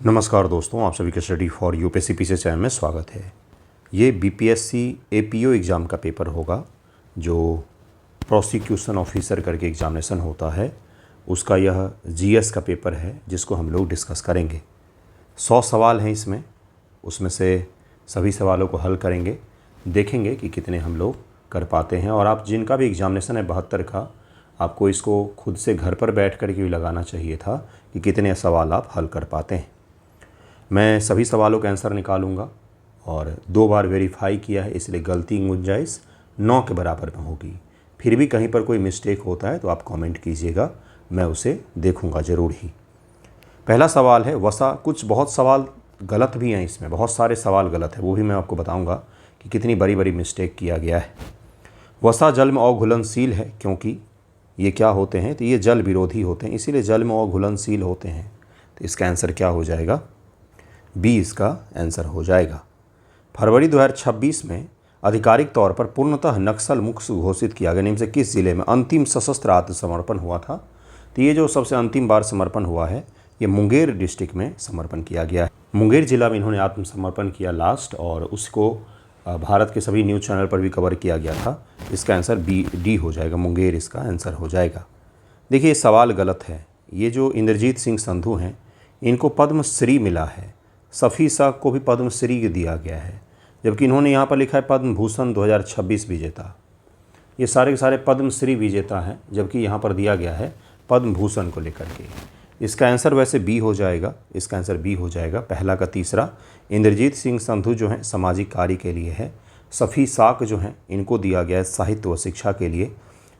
नमस्कार दोस्तों, आप सभी का study for UPSC PC channel में स्वागत है। ये बीपीएससी एपीओ एग्ज़ाम का पेपर होगा जो प्रोसिक्यूशन ऑफिसर करके एग्जामिनेशन होता है, उसका यह जीएस का पेपर है जिसको हम लोग डिस्कस करेंगे। 100 सवाल हैं इसमें, उसमें से सभी सवालों को हल करेंगे, देखेंगे कि कितने हम लोग कर पाते हैं। और आप जिनका भी एग्जामिनेशन है 72 का, आपको इसको खुद से घर पर बैठ कर के भी लगाना चाहिए था कि कितने सवाल आप हल कर पाते हैं। मैं सभी सवालों का आंसर निकालूंगा और 2 बार वेरीफाई किया है, इसलिए गलती गुंजाइश 9 के बराबर में होगी। फिर भी कहीं पर कोई मिस्टेक होता है तो आप कमेंट कीजिएगा, मैं उसे देखूंगा ज़रूर ही। पहला सवाल है वसा। बहुत सवाल गलत भी हैं, इसमें बहुत सारे सवाल गलत है, वो भी मैं आपको बताऊंगा कि कितनी बड़ी बड़ी मिस्टेक किया गया है। वसा जल में अघुलनशील है क्योंकि ये क्या होते हैं, तो ये जल विरोधी होते हैं, इसीलिए जल में अघुलनशील होते हैं। तो इसका आंसर क्या हो जाएगा? बी इसका आंसर हो जाएगा। फरवरी 2026 में आधिकारिक तौर पर पूर्णतः नक्सल मुक्त घोषित किया गया निम्न से किस जिले में अंतिम सशस्त्र आत्मसमर्पण हुआ था? तो ये जो सबसे अंतिम बार समर्पण हुआ है ये मुंगेर डिस्ट्रिक्ट में समर्पण किया गया है। मुंगेर जिला में इन्होंने आत्मसमर्पण किया लास्ट, और उसको भारत के सभी न्यूज़ चैनल पर भी कवर किया गया था। इसका आंसर डी हो जाएगा, मुंगेर इसका आंसर हो जाएगा। देखिए सवाल गलत है। ये जो इंद्रजीत सिंह संधू हैं इनको पद्मश्री मिला है, सफ़ी साग को भी पद्मश्री दिया गया है, जबकि इन्होंने यहाँ पर लिखा है पद्म भूषण 2026 विजेता। ये सारे के सारे पद्मश्री विजेता हैं, जबकि यहाँ पर दिया गया है पद्म भूषण को लेकर के। इसका आंसर वैसे बी हो जाएगा, इसका आंसर बी हो जाएगा, पहला का तीसरा। इंद्रजीत सिंह संधू जो हैं सामाजिक कार्य के लिए है, सफ़ी साक जो हैं इनको दिया गया है साहित्य व शिक्षा के लिए,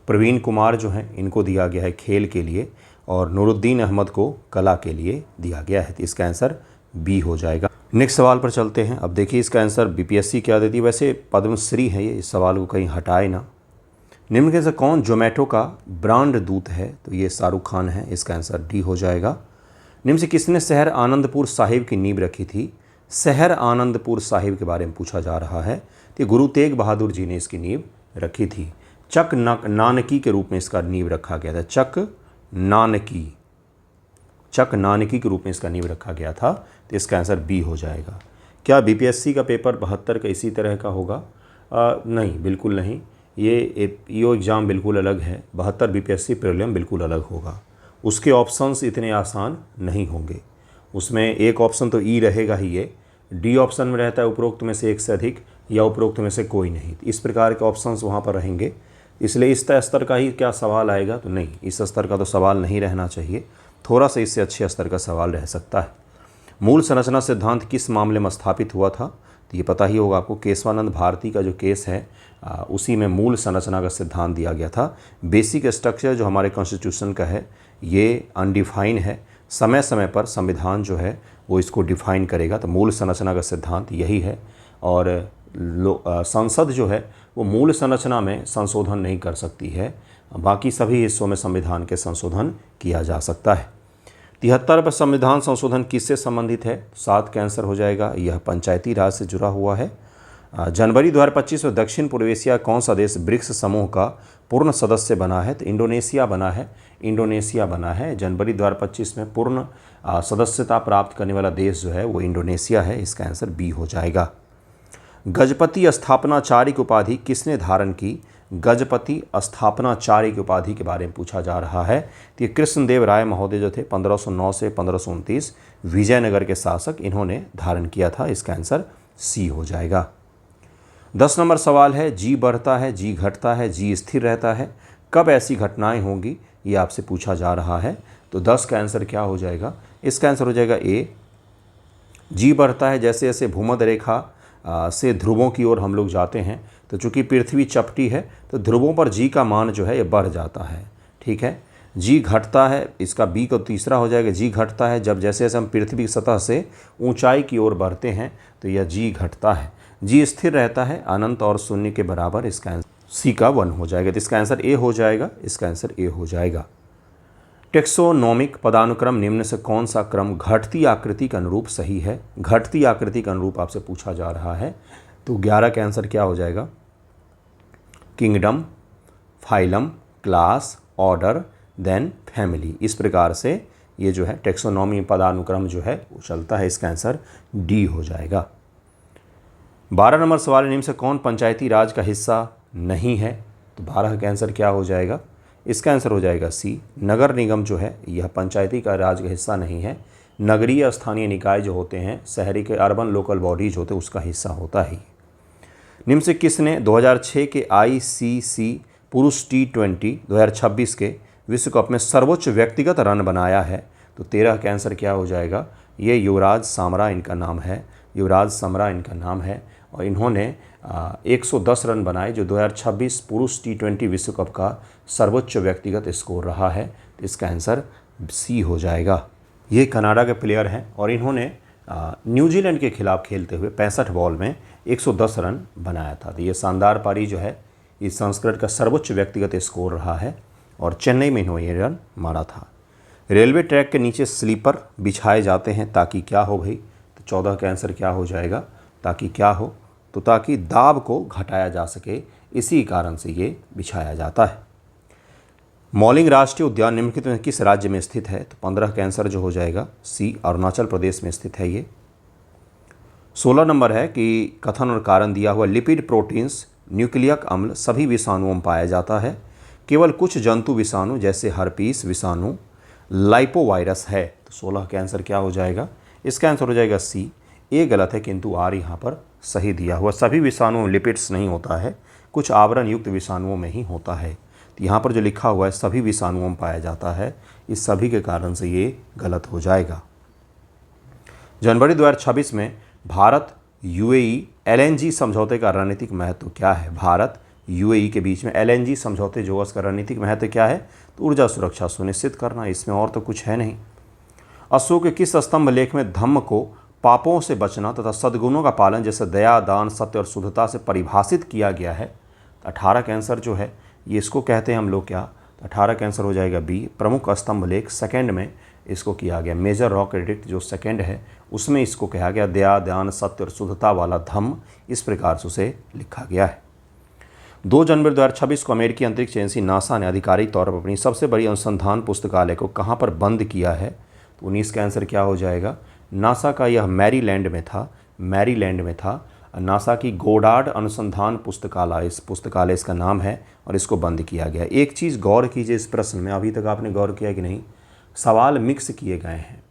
प्रवीण कुमार जो हैं इनको दिया गया है खेल के लिए, और नूरुद्दीन अहमद को कला के लिए दिया गया है। तो इसका आंसर बी हो जाएगा। नेक्स्ट सवाल पर चलते हैं। अब देखिए इसका आंसर बीपीएससी क्या देती है, वैसे पद्मश्री है ये, इस सवाल को कहीं हटाए ना। निम्न में से कौन जोमेटो का ब्रांड दूत है? तो ये शाहरुख खान है, इसका आंसर डी हो जाएगा। निम्न से किसने शहर आनंदपुर साहिब की नींव रखी थी? शहर आनंदपुर साहिब के बारे में पूछा जा रहा है। तो गुरु तेग बहादुर जी ने इसकी नींव रखी थी। चक नानकी के रूप में इसका नींव रखा गया था, चक नानकी के रूप में इसका नींव रखा गया था। तो इसका आंसर बी हो जाएगा। क्या बीपीएससी का पेपर 72 का इसी तरह का होगा? नहीं, बिल्कुल नहीं। ये एग्ज़ाम बिल्कुल अलग है। 72 बीपीएससी प्रीलिम बिल्कुल अलग होगा। उसके ऑप्शंस इतने आसान नहीं होंगे। उसमें एक ऑप्शन तो ई रहेगा ही, ये डी ऑप्शन में रहता है उपरोक्त में से एक से अधिक या उपरोक्त में से कोई नहीं। इस प्रकार के ऑप्शंस वहाँ पर रहेंगे, इसलिए इस स्तर का ही क्या सवाल आएगा? तो नहीं, इस स्तर का तो सवाल नहीं रहना चाहिए, थोड़ा सा इससे अच्छे स्तर का सवाल रह सकता है। मूल संरचना सिद्धांत किस मामले में स्थापित हुआ था? तो ये पता ही होगा आपको, केशवानंद भारती का जो केस है उसी में मूल संरचना का सिद्धांत दिया गया था। बेसिक स्ट्रक्चर जो हमारे कॉन्स्टिट्यूशन का है ये अनडिफाइन है, समय समय पर संविधान जो है वो इसको डिफाइन करेगा। तो मूल संरचना का सिद्धांत यही है, और संसद जो है वो मूल संरचना में संशोधन नहीं कर सकती है, बाकी सभी हिस्सों में संविधान के संशोधन किया जा सकता है। 73 पर संविधान संशोधन किससे संबंधित है? 7 का आंसर हो जाएगा, यह पंचायती राज से जुड़ा हुआ है। जनवरी 2025 में दक्षिण पूर्व एशिया कौन सा देश ब्रिक्स समूह का पूर्ण सदस्य बना है? तो इंडोनेशिया बना है। जनवरी 2025 में पूर्ण सदस्यता प्राप्त करने वाला देश जो है वो इंडोनेशिया है। इसका आंसर बी हो जाएगा। गजपति स्थापनाचार्य की उपाधि किसने धारण की? गजपति स्थापनाचार्य की उपाधि के बारे में पूछा जा रहा है। तो ये कृष्णदेव राय महोदय जो थे 1509 से 1529 विजयनगर के शासक, इन्होंने धारण किया था। इसका आंसर सी हो जाएगा। 10 नंबर सवाल है, जी बढ़ता है, जी घटता है, जी स्थिर रहता है, कब ऐसी घटनाएं होंगी? ये आपसे पूछा जा रहा है। तो 10 का आंसर क्या हो जाएगा? इसका आंसर हो जाएगा ए। जी बढ़ता है जैसे जैसे भूमध्य रेखा से ध्रुवों की ओर हम लोग जाते हैं, तो चूंकि पृथ्वी चपटी है तो ध्रुवों पर जी का मान जो है ये बढ़ जाता है, ठीक है। जी घटता है, इसका बी को तीसरा हो जाएगा। जी घटता है जब जैसे जैसे हम पृथ्वी की सतह से ऊंचाई की ओर बढ़ते हैं, तो यह जी घटता है। जी स्थिर रहता है अनंत और शून्य के बराबर, इसका आंसर सी का 1 हो जाएगा। तो इसका आंसर ए हो जाएगा, इसका आंसर ए हो जाएगा। टेक्सोनोमिक पदानुक्रम निम्न से कौन सा क्रम घटती आकृति के अनुरूप सही है? घटती आकृति के अनुरूप आपसे पूछा जा रहा है। तो 11 का आंसर क्या हो जाएगा? Kingdom, phylum, class, order, then family. इस प्रकार से ये जो है टेक्सोनॉमी पदानुक्रम जो है वो चलता है। इसका आंसर डी हो जाएगा। 12 नंबर सवाल, निम्न से कौन पंचायती राज का हिस्सा नहीं है? तो 12 का आंसर क्या हो जाएगा? इसका आंसर हो जाएगा सी, नगर निगम जो है यह पंचायती का राज का हिस्सा नहीं है। नगरीय स्थानीय निकाय जो होते हैं, शहरी के अर्बन लोकल बॉडीज होते हैं, उसका हिस्सा होता है। निम्न से किसने 2006 के ICC पुरुष T20 2026 के विश्व कप में सर्वोच्च व्यक्तिगत रन बनाया है? तो 13 का आंसर क्या हो जाएगा? ये युवराज समरा इनका नाम है, युवराज समरा इनका नाम है, और इन्होंने 110 रन बनाए जो 2026 पुरुष T20 विश्व कप का सर्वोच्च व्यक्तिगत स्कोर रहा है। तो इसका आंसर सी हो जाएगा। ये कनाडा के प्लेयर हैं और इन्होंने न्यूजीलैंड के खिलाफ खेलते हुए 65 बॉल में 110 रन बनाया था। तो ये शानदार पारी जो है इस संस्करण का सर्वोच्च व्यक्तिगत स्कोर रहा है और चेन्नई में इन्होंने ये रन मारा था। रेलवे ट्रैक के नीचे स्लीपर बिछाए जाते हैं ताकि क्या हो भाई? तो 14 का आंसर क्या हो जाएगा? ताकि क्या हो? तो ताकि दाब को घटाया जा सके, इसी कारण से ये बिछाया जाता है। मौलिंग राष्ट्रीय उद्यान निम्नलिखित में किस राज्य में स्थित है? तो 15 का आंसर जो हो जाएगा सी, अरुणाचल प्रदेश में स्थित है ये। 16 नंबर है कि कथन और कारण दिया हुआ, लिपिड प्रोटीन्स न्यूक्लियक अम्ल सभी विषाणुओं में पाया जाता है, केवल कुछ जंतु विषाणु जैसे हर्पीस विषाणु लाइपोवायरस है। तो 16 का आंसर क्या हो जाएगा? इसका आंसर हो जाएगा सी। ए गलत है किंतु आर यहाँ पर सही दिया हुआ। सभी विषाणुओं में लिपिड्स नहीं होता है, कुछ आवरण युक्त विषाणुओं में ही होता है। तो यहाँ पर जो लिखा हुआ है सभी विषाणुओं में पाया जाता है, इस सभी के कारण से ये गलत हो जाएगा। जनवरी 2026 में भारत UAE LNG समझौते का रणनीतिक महत्व क्या है? भारत UAE के बीच में LNG समझौते जो उसका रणनीतिक महत्व क्या है? तो ऊर्जा सुरक्षा सुनिश्चित करना, इसमें और तो कुछ है नहीं। अशोक के किस स्तंभ लेख में धम्म को पापों से बचना तथा सद्गुणों का पालन जैसे दया, दान, सत्य और शुद्धता से परिभाषित किया गया है? 18 का आंसर जो है ये इसको कहते हैं हम लोग क्या? तो 18 का आंसर हो जाएगा बी, प्रमुख स्तंभ लेख सेकंड में इसको किया गया। मेजर रॉक एडिक्ट जो सेकंड है उसमें इसको कहा गया दया, दान, सत्य और शुद्धता वाला धम्म, इस प्रकार से उसे लिखा गया है। 2 जनवरी 2026 को अमेरिकी अंतरिक्ष एजेंसी नासा ने आधिकारिक तौर पर अपनी सबसे बड़ी अनुसंधान पुस्तकालय को कहाँ पर बंद किया है? तो 19 का आंसर क्या हो जाएगा? नासा का यह मैरीलैंड में था, मैरीलैंड में था। नासा की गोडार्ड अनुसंधान पुस्तकालय, इस पुस्तकालय इसका नाम है, और इसको बंद किया गया। एक चीज़ गौर कीजिए इस प्रश्न में, अभी तक आपने गौर किया कि नहीं? सवाल मिक्स किए गए हैं।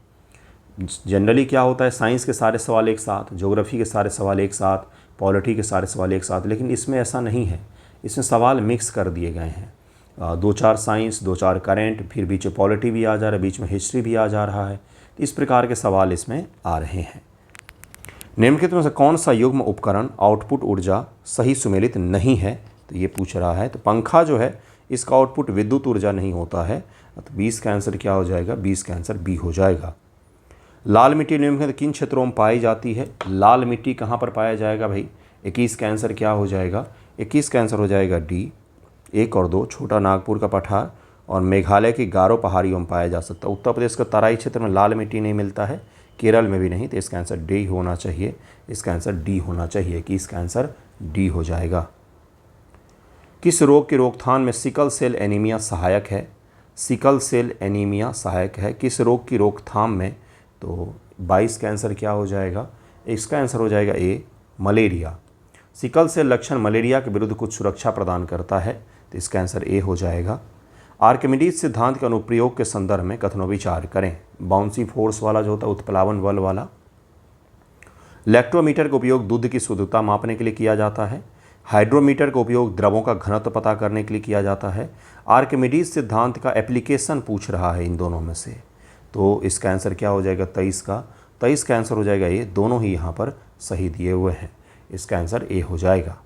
जनरली क्या होता है, साइंस के सारे सवाल एक साथ, ज्योग्राफी के सारे सवाल एक साथ, पॉलिटी के सारे सवाल एक साथ, लेकिन इसमें ऐसा नहीं है। इसमें सवाल मिक्स कर दिए गए हैं। 2-4 साइंस, 2-4 करेंट, फिर बीच में पॉलिटी भी आ जा रहा है, बीच में हिस्ट्री भी आ जा रहा है। इस प्रकार के सवाल इसमें आ रहे हैं। निम्नलिखित में से कौन सा युग्म उपकरण आउटपुट ऊर्जा सही सुमेलित नहीं है? तो ये पूछ रहा है। तो पंखा जो है इसका आउटपुट विद्युत ऊर्जा नहीं होता है। तो 20 का आंसर क्या हो जाएगा? 20 का आंसर बी हो जाएगा। लाल मिट्टी निम्नलिखित किन क्षेत्रों में पाई जाती है? लाल मिट्टी कहाँ पर पाया जाएगा भाई? 21 का आंसर क्या हो जाएगा? 21 का आंसर हो जाएगा डी, 1 और 2, छोटा नागपुर का पठार और मेघालय की गारो पहाड़ियों में पाया जा सकता है। उत्तर प्रदेश का तराई क्षेत्र में लाल मिट्टी नहीं मिलता है, केरल में भी नहीं। तो इसका आंसर डी होना चाहिए, इसका आंसर डी होना चाहिए कि इसका आंसर डी हो जाएगा। किस रोग की रोकथाम में सिकल सेल एनीमिया सहायक है? सिकल सेल एनीमिया सहायक है किस रोग की रोकथाम में? तो 22 का आंसर क्या हो जाएगा? इसका आंसर हो जाएगा ए, मलेरिया। सिकल सेल लक्षण मलेरिया के विरुद्ध कुछ सुरक्षा प्रदान करता है। तो इसका आंसर ए हो जाएगा। आर्किमिडीज सिद्धांत के अनुप्रयोग के संदर्भ में कथनोविचार करें। बाउंसी फोर्स वाला जो होता है, उत्प्लावन बल वाला। लैक्टोमीटर का उपयोग दूध की शुद्धता मापने के लिए किया जाता है। हाइड्रोमीटर का उपयोग द्रवों का घनत्व पता करने के लिए किया जाता है। आर्किमिडीज सिद्धांत का एप्लीकेशन पूछ रहा है इन दोनों में से। तो इसका आंसर क्या हो जाएगा? 23 का आंसर हो जाएगा ए। दोनों ही यहाँ पर सही दिए हुए हैं, इसका आंसर ए हो जाएगा।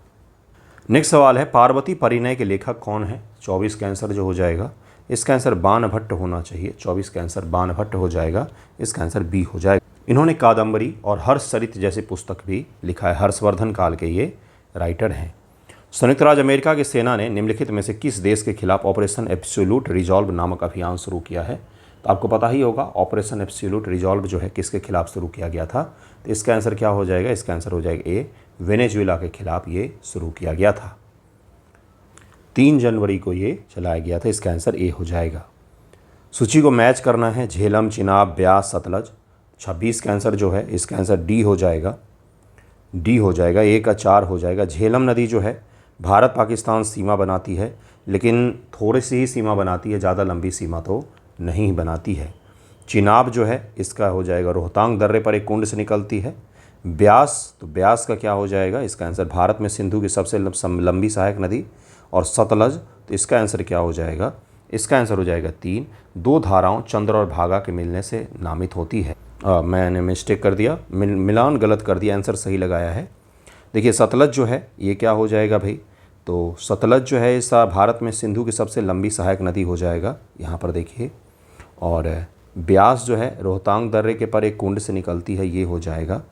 नेक्स्ट सवाल है, पार्वती परिणय के लेखक कौन है? 24 का आंसर जो हो जाएगा, इसका आंसर बाणभट्ट होना चाहिए। 24 का आंसर बाणभट्ट हो जाएगा, इसका आंसर बी हो जाएगा। इन्होंने कादम्बरी और हर्षचरित जैसी पुस्तक भी लिखा है। हर्षवर्धन काल के ये राइटर हैं। संयुक्त राज्य अमेरिका की सेना ने निम्नलिखित में से किस देश के खिलाफ ऑपरेशन एब्सोल्यूट रिजॉल्व नामक अभियान शुरू किया है? तो आपको पता ही होगा ऑपरेशन एब्सोल्यूट रिजॉल्व जो है किसके खिलाफ शुरू किया गया था। तो इसका आंसर क्या हो जाएगा? इसका आंसर हो जाएगा ए, वेनेजुएला के खिलाफ ये शुरू किया गया था। 3 जनवरी को ये चलाया गया था, इसका आंसर ए हो जाएगा। सूची को मैच करना है, झेलम, चिनाब, ब्यास, सतलज। 26 का आंसर जो है इसका आंसर डी हो जाएगा, डी हो जाएगा, ए का 4 हो जाएगा। झेलम नदी जो है भारत पाकिस्तान सीमा बनाती है, लेकिन थोड़ी सी ही सीमा बनाती है, ज़्यादा लंबी सीमा तो नहीं बनाती है। चिनाब जो है इसका हो जाएगा रोहतांग दर्रे पर एक कुंड से निकलती है। ब्यास, तो ब्यास का क्या हो जाएगा, इसका आंसर भारत में सिंधु की सबसे लंबी सहायक नदी। और सतलज, तो इसका आंसर क्या हो जाएगा, इसका आंसर हो जाएगा 3। 2 धाराओं चंद्र और भागा के मिलने से नामित होती है। मैंने मिस्टेक कर दिया, मिलान गलत कर दिया, आंसर सही लगाया है। देखिए सतलज जो है ये क्या हो जाएगा भाई, तो सतलज जो है इस भारत में सिंधु की सबसे लंबी सहायक नदी हो जाएगा यहाँ पर देखिए। और ब्यास जो है रोहतांग दर्रे के पर एक कुंड से निकलती है, ये हो जाएगा।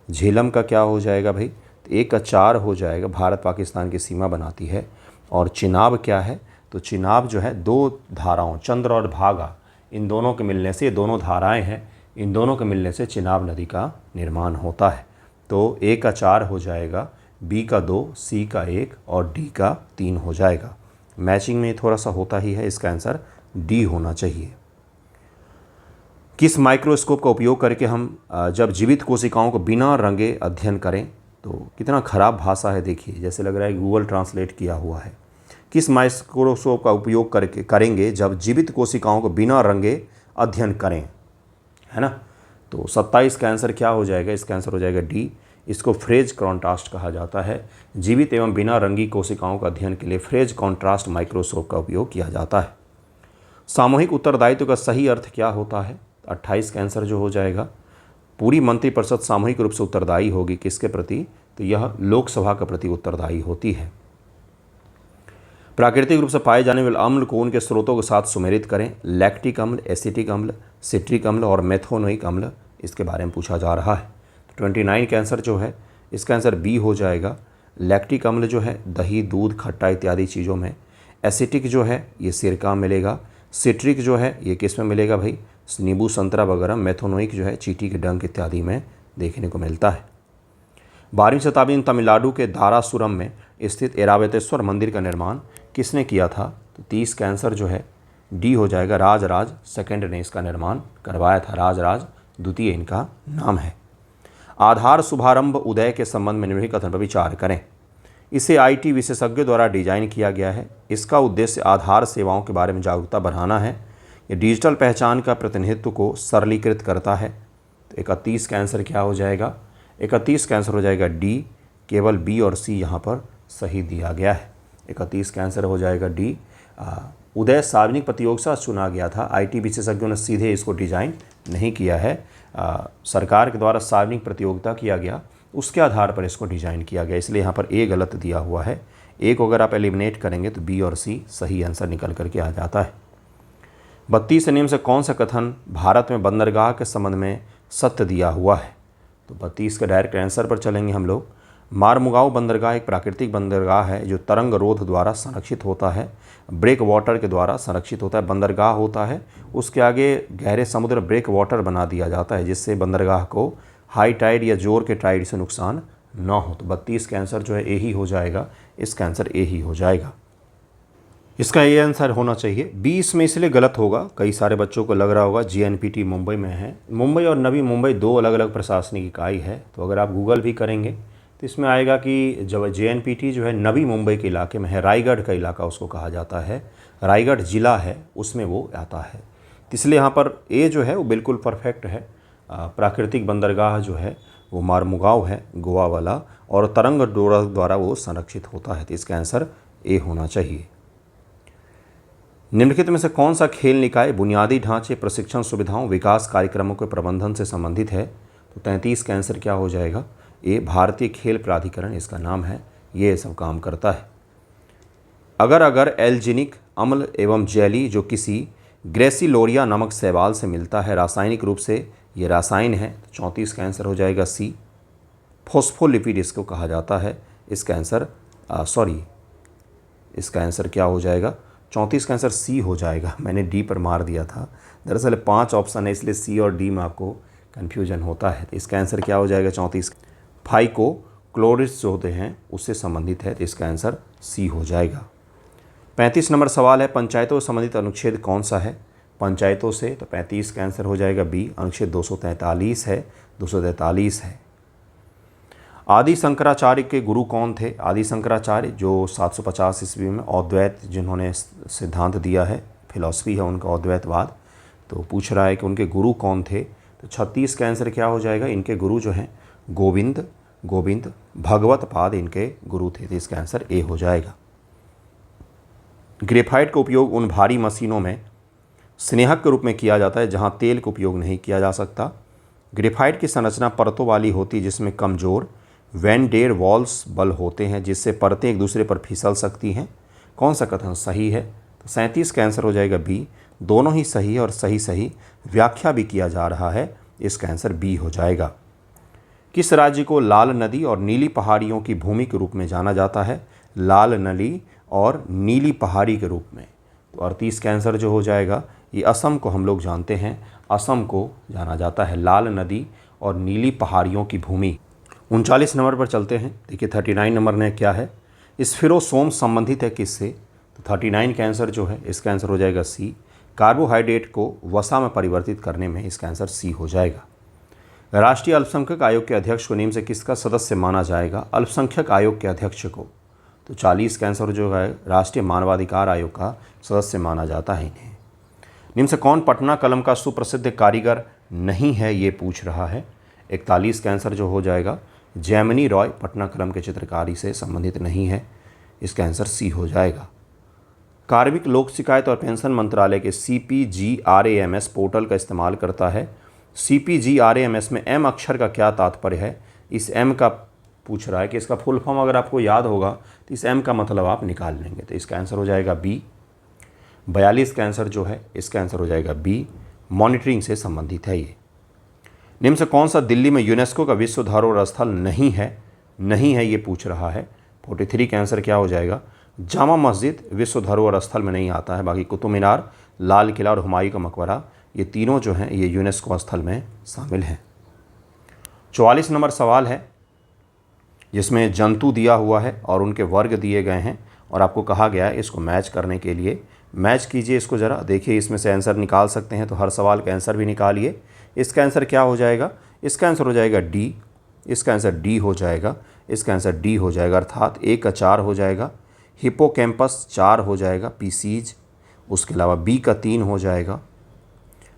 झेलम का क्या हो जाएगा भाई, तो 1 का 4 हो जाएगा, भारत पाकिस्तान की सीमा बनाती है। और चिनाब क्या है, तो चिनाब जो है 2 धाराओं चंद्र और भागा इन दोनों के मिलने से, ये दोनों धाराएं हैं, इन दोनों के मिलने से चिनाब नदी का निर्माण होता है। तो ए का 4 हो जाएगा, बी का 2, सी का 1 और डी का 3 हो जाएगा। मैचिंग में थोड़ा सा होता ही है, इसका आंसर डी होना चाहिए। किस माइक्रोस्कोप का उपयोग करके हम जब जीवित कोशिकाओं को बिना रंगे अध्ययन करें, तो कितना ख़राब भाषा है देखिए, जैसे लग रहा है गूगल ट्रांसलेट किया हुआ है। किस माइक्रोस्कोप का उपयोग करके करेंगे जब जीवित कोशिकाओं को बिना रंगे अध्ययन करें, है ना। तो 27 का आंसर क्या हो जाएगा, इसका आंसर हो जाएगा डी। इसको फ्रेज कॉन्ट्रास्ट कहा जाता है। जीवित एवं बिना रंगी कोशिकाओं का अध्ययन के लिए फ्रेज कॉन्ट्रास्ट माइक्रोस्कोप का उपयोग किया जाता है। सामूहिक उत्तरदायित्व का सही अर्थ क्या होता है, 28 का आंसर जो हो जाएगा, पूरी मंत्रिपरिषद सामूहिक रूप से उत्तरदायी होगी किसके प्रति, तो यह लोकसभा के प्रति उत्तरदायी होती है। प्राकृतिक रूप से पाए जाने वाले अम्ल को उनके स्रोतों के साथ सुमेलित करें। लैक्टिक अम्ल, एसिटिक अम्ल, सिट्रिक अम्ल और मेथोनोइक अम्ल, इसके बारे में पूछा जा रहा है। 29 का आंसर जो है इसका आंसर बी हो जाएगा। लैक्टिक अम्ल जो है दही, दूध, खट्टा इत्यादि चीज़ों में। एसिटिक जो है ये सिरका मिलेगा। सिट्रिक जो है ये किस में मिलेगा भाई, नींबू, संतरा वगैरह। मेथोनोइक जो है चींटी के डंक इत्यादि में देखने को मिलता है। 12वीं शताब्दी में तमिलनाडु के धारासुरम में स्थित ऐरावतेश्वर मंदिर का निर्माण किसने किया था, तो 30 का आंसर जो है डी हो जाएगा। राजराज सेकंड ने इसका निर्माण करवाया था, राजराज द्वितीय इनका नाम है। आधार शुभारंभ उदय के संबंध में निम्नलिखित कथन पर विचार करें। इसे आईटी विशेषज्ञों द्वारा डिजाइन किया गया है। इसका उद्देश्य आधार सेवाओं के बारे में जागरूकता बढ़ाना है। ये डिजिटल पहचान का प्रतिनिधित्व को सरलीकृत करता है। तो 31 का आंसर क्या हो जाएगा, 31 का आंसर हो जाएगा डी। केवल बी और सी यहाँ पर सही दिया गया है। 31 का आंसर हो जाएगा डी। उदय सार्वजनिक प्रतियोगिता चुना गया था, आईटी विशेषज्ञों ने सीधे इसको डिजाइन नहीं किया है। सरकार के द्वारा सार्वजनिक प्रतियोगिता किया गया, उसके आधार पर इसको डिजाइन किया गया, इसलिए यहाँ पर ए गलत दिया हुआ है। ए को अगर आप एलिमिनेट करेंगे तो बी और सी सही आंसर निकल करके आ जाता है। 32 नियम से कौन सा कथन भारत में बंदरगाह के संबंध में सत्य दिया हुआ है, तो 32 का डायरेक्ट आंसर पर चलेंगे हम लोग। मारमुगाओ बंदरगाह एक प्राकृतिक बंदरगाह है जो तरंग रोध द्वारा संरक्षित होता है, ब्रेक वाटर के द्वारा संरक्षित होता है। बंदरगाह होता है, उसके आगे गहरे समुद्र ब्रेक वाटर बना दिया जाता है, जिससे बंदरगाह को हाई टाइड या जोर के टाइड से नुकसान न हो। तो 32 का आंसर जो है ए ही हो जाएगा, इसका आंसर ए ही हो जाएगा, इसका ये आंसर होना चाहिए। 20 में इसलिए गलत होगा, कई सारे बच्चों को लग रहा होगा जीएनपीटी मुंबई में है। मुंबई और नवी मुंबई 2 अलग अलग प्रशासनिक इकाई है, तो अगर आप गूगल भी करेंगे तो इसमें आएगा कि जब जेएनपीटी जो है नवी मुंबई के इलाके में है, रायगढ़ का इलाका उसको कहा जाता है, रायगढ़ ज़िला है उसमें वो आता है। तो इसलिए यहाँ पर ए जो है वो बिल्कुल परफेक्ट है। प्राकृतिक बंदरगाह जो है वो मारमुगाओ है गोवा वाला, और तरंग द्वारा वो संरक्षित होता है, तो इसका आंसर ए होना चाहिए। निम्नलिखित में से कौन सा खेल निकाय बुनियादी ढांचे, प्रशिक्षण सुविधाओं, विकास कार्यक्रमों के प्रबंधन से संबंधित है, तो 33 का आंसर क्या हो जाएगा, ये भारतीय खेल प्राधिकरण इसका नाम है, ये सब काम करता है। अगर एल्जिनिक अम्ल एवं जेली जो किसी ग्रेसिलोरिया नामक शैवाल से मिलता है, रासायनिक रूप से ये रासायन है, तो 34 का आंसर हो जाएगा सी। फॉस्फोलिपिड इसको कहा जाता है, इसका आंसर इसका आंसर क्या हो जाएगा, 34 का आंसर सी हो जाएगा। मैंने डी पर मार दिया था, दरअसल 5 ऑप्शन है इसलिए सी और डी में आपको कन्फ्यूजन होता है। तो इसका आंसर क्या हो जाएगा 34, फाइको क्लोरिस जो होते हैं उससे संबंधित है, तो इसका आंसर सी हो जाएगा। 35 नंबर सवाल है, पंचायतों से संबंधित अनुच्छेद कौन सा है। पंचायतों से, तो 35 का आंसर हो जाएगा बी। अनुच्छेद 243 है, 243 है। आदि शंकराचार्य के गुरु कौन थे? आदि शंकराचार्य जो 750 ईस्वी में अद्वैत जिन्होंने सिद्धांत दिया है, फिलॉसफी है उनका अद्वैतवाद, तो पूछ रहा है कि उनके गुरु कौन थे। तो 36 का आंसर क्या हो जाएगा? इनके गुरु जो हैं गोविंद भगवत पाद इनके गुरु थे, तो इसका आंसर ए हो जाएगा। ग्रेफाइट का उपयोग उन भारी मशीनों में स्नेहक के रूप में किया जाता है जहां तेल का उपयोग नहीं किया जा सकता। ग्रेफाइट की संरचना परतों वाली होती है जिसमें कमज़ोर वैन डेर वाल्स बल होते हैं जिससे परतें एक दूसरे पर फिसल सकती हैं। कौन सा कथन सही है? तो 37 का आंसर हो जाएगा बी। दोनों ही सही है और सही व्याख्या भी किया जा रहा है, इसका आंसर बी हो जाएगा। किस राज्य को लाल नदी और नीली पहाड़ियों की भूमि के रूप में जाना जाता है? लाल नदी और नीली पहाड़ी के रूप में। तो 38 का आंसर जो हो जाएगा, ये असम को हम लोग जानते हैं, असम को जाना जाता है लाल नदी और नीली पहाड़ियों की भूमि। 39 नंबर पर चलते हैं। देखिए 39 नंबर ने क्या है? स्फीरोसोम संबंधित है किससे? तो 39 का आंसर जो है, इसका आंसर हो जाएगा सी। कार्बोहाइड्रेट को वसा में परिवर्तित करने में, इसका आंसर सी हो जाएगा। राष्ट्रीय अल्पसंख्यक आयोग के अध्यक्ष को निम्न से किसका सदस्य माना जाएगा? अल्पसंख्यक आयोग के अध्यक्ष को। तो 40 का आंसर जो है, राष्ट्रीय मानवाधिकार आयोग का सदस्य माना जाता है इन्हें। निम्न से कौन पटना कलम का सुप्रसिद्ध कारीगर नहीं है, ये पूछ रहा है। 41 का आंसर जो हो जाएगा, जैमिनी रॉय पटना कलम के चित्रकारी से संबंधित नहीं है, इसका आंसर सी हो जाएगा। कार्मिक लोक शिकायत और पेंशन मंत्रालय के CPGRAMS पोर्टल का इस्तेमाल करता है। CPGRAMS में एम अक्षर का क्या तात्पर्य है? इस एम का पूछ रहा है कि इसका फुल फॉर्म अगर आपको याद होगा तो इस एम का मतलब आप निकाल लेंगे, तो इसका आंसर हो जाएगा बी। 42 का आंसर जो है, इसका आंसर हो जाएगा बी। मॉनिटरिंग से संबंधित है ये। निम्न से कौन सा दिल्ली में यूनेस्को का विश्व धरोहर स्थल नहीं है ये पूछ रहा है। 43 का आंसर क्या हो जाएगा? जामा मस्जिद विश्व धरोहर स्थल में नहीं आता है, बाकी कुतुब मीनार, लाल किला और हुमायूं का मकबरा, ये तीनों जो हैं ये यूनेस्को स्थल में शामिल हैं। 44 नंबर सवाल है जिसमें जंतु दिया हुआ है और उनके वर्ग दिए गए हैं और आपको कहा गया है इसको मैच करने के लिए। मैच कीजिए इसको ज़रा, देखिए इसमें से आंसर निकाल सकते हैं, तो हर सवाल का आंसर भी निकालिए। इसका आंसर क्या हो जाएगा? इसका आंसर हो जाएगा डी। इसका आंसर डी हो जाएगा, इसका आंसर डी हो जाएगा, अर्थात ए का 4 हो जाएगा, हिपोकैम्पस 4 हो जाएगा, पीसीज, उसके अलावा बी का 3 हो जाएगा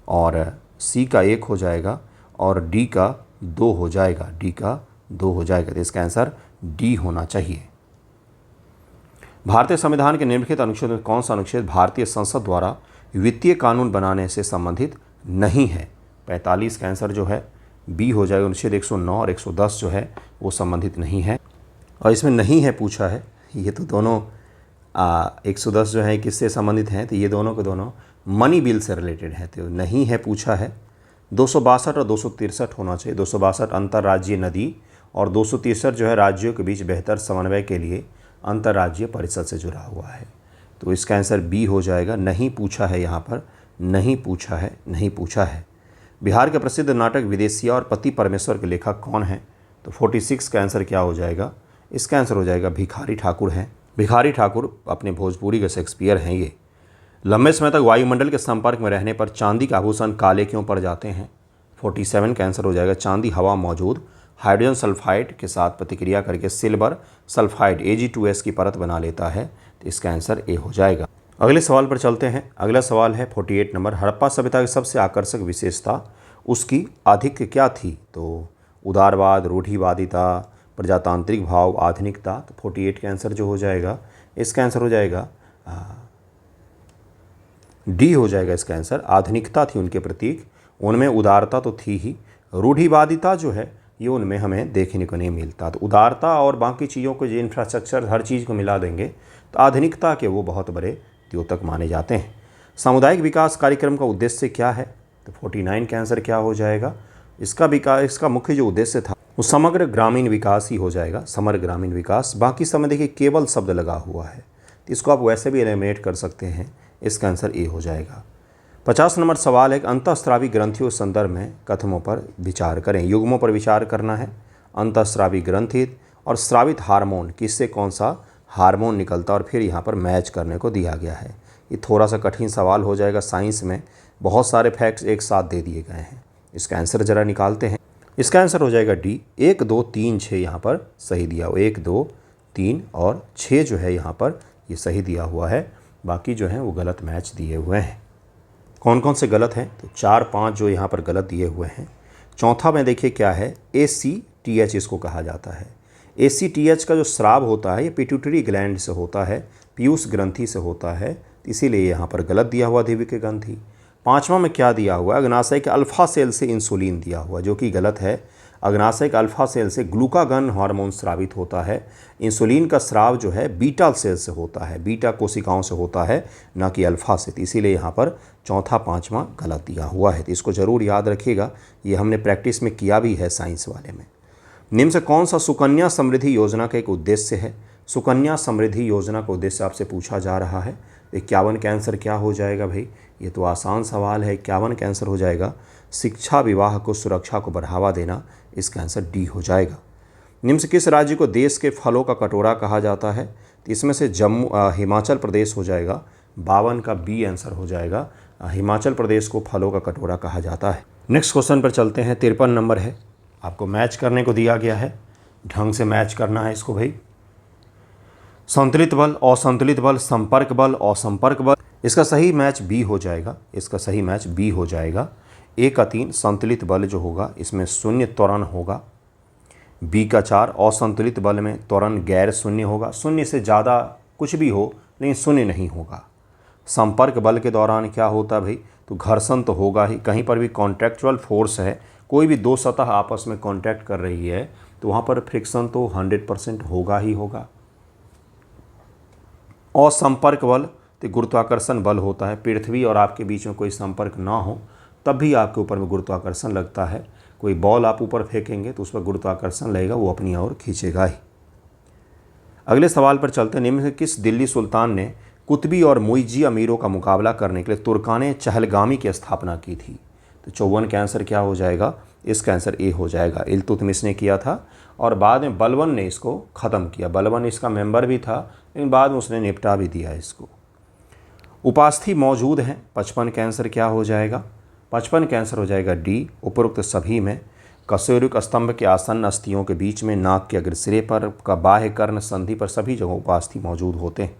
और सी का 1 हो जाएगा और डी का 2 हो जाएगा, डी का 2 हो जाएगा, तो इसका आंसर डी होना चाहिए। भारतीय संविधान के निम्नलिखित अनुच्छेद में कौन सा अनुच्छेद भारतीय संसद द्वारा वित्तीय कानून बनाने से संबंधित नहीं है? 45 का आंसर जो है बी हो जाएगा। अनुच्छेद 109 और 110 जो है वो संबंधित नहीं है और इसमें नहीं है पूछा है, ये तो दोनों 110 जो है किससे संबंधित हैं? तो ये दोनों के दोनों मनी बिल से रिलेटेड है, तो नहीं है पूछा है। 262 और 263 होना चाहिए। 262 अंतर्राज्यीय नदी और 263 जो है राज्यों के बीच बेहतर समन्वय के लिए अंतर्राज्यीय परिषद से जुड़ा हुआ है, तो इसका आंसर बी हो जाएगा। नहीं पूछा है, यहाँ पर नहीं पूछा है। बिहार के प्रसिद्ध नाटक विदेशिया और पति परमेश्वर के लेखक कौन हैं? तो 46 का आंसर क्या हो जाएगा? इसका आंसर हो जाएगा भिखारी ठाकुर हैं। भिखारी ठाकुर अपने भोजपुरी के शेक्सपियर हैं ये। लंबे समय तक वायुमंडल के संपर्क में रहने पर चांदी के आभूषण काले क्यों पड़ जाते हैं? 47 का आंसर हो जाएगा चांदी हवा मौजूद हाइड्रोजन सल्फाइड के साथ प्रतिक्रिया करके सिल्वर सल्फाइड Ag2S की परत बना लेता है, तो इसका आंसर ए हो जाएगा। अगले सवाल पर चलते हैं। अगला सवाल है 48 नंबर। हड़प्पा सभ्यता की सबसे आकर्षक विशेषता उसकी आधिक्य क्या थी? तो उदारवाद, रूढ़िवादिता, प्रजातांत्रिक भाव, आधुनिकता। तो 48 का आंसर जो हो जाएगा, इसका आंसर हो जाएगा डी हो जाएगा। इसका आंसर आधुनिकता थी उनके प्रतीक, उनमें उदारता तो थी ही, रूढ़िवादिता जो है ये उनमें हमें देखने को नहीं मिलता। तो उदारता और बाकी चीज़ों को, जो इंफ्रास्ट्रक्चर हर चीज़ को मिला देंगे तो आधुनिकता के वो बहुत बड़े द्योतक माने जाते हैं। सामुदायिक विकास कार्यक्रम का उद्देश्य क्या है? तो 49 का आंसर क्या हो जाएगा? इसका मुख्य जो उद्देश्य था वो समग्र ग्रामीण विकास ही हो जाएगा, समग्र ग्रामीण विकास। बाकी समय देखिए केवल शब्द लगा हुआ है, तो इसको आप वैसे भी एलिमिनेट कर सकते हैं, इसका आंसर ए हो जाएगा। 50 नंबर सवाल है कि अंतःस्रावी ग्रंथियों के संदर्भ में कथनों पर विचार करें। युग्मों पर विचार करना है। अंतःस्रावी ग्रंथि और स्रावित हार्मोन, किससे कौन सा हार्मोन निकलता और फिर यहाँ पर मैच करने को दिया गया है। ये थोड़ा सा कठिन सवाल हो जाएगा साइंस में, बहुत सारे फैक्ट्स एक साथ दे दिए गए हैं। इसका आंसर ज़रा निकालते हैं। इसका आंसर हो जाएगा डी, 1 2 3 6 यहाँ पर सही दिया हुआ, 1 2 3 और 6 जो है यहाँ पर ये सही दिया हुआ है, बाकी जो है वो गलत मैच दिए हुए हैं। कौन कौन से गलत हैं? तो 4 5 जो यहाँ पर गलत दिए हुए हैं। चौथा में देखिए क्या है, ACTH इसको कहा जाता है। ACTH का जो स्राव होता है ये पिट्यूटरी ग्लैंड से होता है, पीयूष ग्रंथि से होता है, इसीलिए यहाँ पर गलत दिया हुआ धिविक ग्रंथि। पाँचवा में क्या दिया हुआ है, अग्नाशय के अल्फा सेल से इंसुलिन दिया हुआ, जो कि गलत है। अग्नाशय के अल्फा सेल से ग्लूकागन हार्मोन स्रावित होता है। इंसुलिन का स्राव जो है बीटा सेल से होता है, बीटा कोशिकाओं से होता है, ना कि अल्फा से, इसीलिए यहाँ पर चौथा पाँचवा गलत दिया हुआ है। तो इसको ज़रूर याद रखिएगा, ये हमने प्रैक्टिस में किया भी है साइंस वाले में। निम्न से कौन सा सुकन्या समृद्धि योजना का एक उद्देश्य है? सुकन्या समृद्धि योजना का उद्देश्य आपसे पूछा जा रहा है। 51 का आंसर क्या हो जाएगा भाई? ये तो आसान सवाल है। 51 का आंसर हो जाएगा शिक्षा, विवाह को, सुरक्षा को बढ़ावा देना। इसका आंसर डी हो जाएगा। निम्न से किस राज्य को देश के फलों का कटोरा कहा जाता है? तो इसमें से हिमाचल प्रदेश हो जाएगा। 52 का बी आंसर हो जाएगा। हिमाचल प्रदेश को फलों का कटोरा कहा जाता है। नेक्स्ट क्वेश्चन पर चलते हैं। 53 नंबर है, आपको मैच करने को दिया गया है, ढंग से मैच करना है इसको भाई। संतुलित बल, असंतुलित बल, संपर्क बल, असंपर्क बल। इसका सही मैच बी हो जाएगा। इसका सही मैच बी हो जाएगा। ए का 3 संतुलित बल जो होगा इसमें शून्य त्वरण होगा। बी का 4 असंतुलित बल में त्वरण गैर शून्य होगा। शून्य से ज़्यादा कुछ भी हो लेकिन शून्य नहीं होगा। संपर्क बल के दौरान क्या होता है भाई? तो घर्षण तो होगा ही। कहीं पर भी कॉन्ट्रैक्चुअल फोर्स है, कोई भी दो सतह आपस में कॉन्टैक्ट कर रही है तो वहाँ पर फ्रिक्शन तो 100% होगा ही होगा। और संपर्क बल तो गुरुत्वाकर्षण बल होता है। पृथ्वी और आपके बीच में कोई संपर्क ना हो तब भी आपके ऊपर में गुरुत्वाकर्षण लगता है। कोई बॉल आप ऊपर फेंकेंगे तो उस पर गुरुत्वाकर्षण लगेगा, वो अपनी ओर खींचेगा ही। अगले सवाल पर चलते हैं। निम्न से किस दिल्ली सुल्तान ने कुतबी और मुइज़्ज़ी अमीरों का मुकाबला करने के लिए तुर्काने चहलगामी की स्थापना की थी? तो 54 का आंसर क्या हो जाएगा? इसका आंसर ए हो जाएगा। इल्तुतमिश ने किया था और बाद में बलबन ने इसको ख़त्म किया। बलबन इसका मेंबर भी था लेकिन बाद में उसने निपटा भी दिया इसको। उपास्थि मौजूद हैं। 55 का आंसर क्या हो जाएगा? 55 का आंसर हो जाएगा डी। उपरोक्त सभी में कशेरुक स्तंभ के आसन्न अस्थियों के बीच में, नाक के अग्रसिरे पर, का बाह्य कर्ण संधि पर सभी जगह उपास्थि मौजूद होते हैं।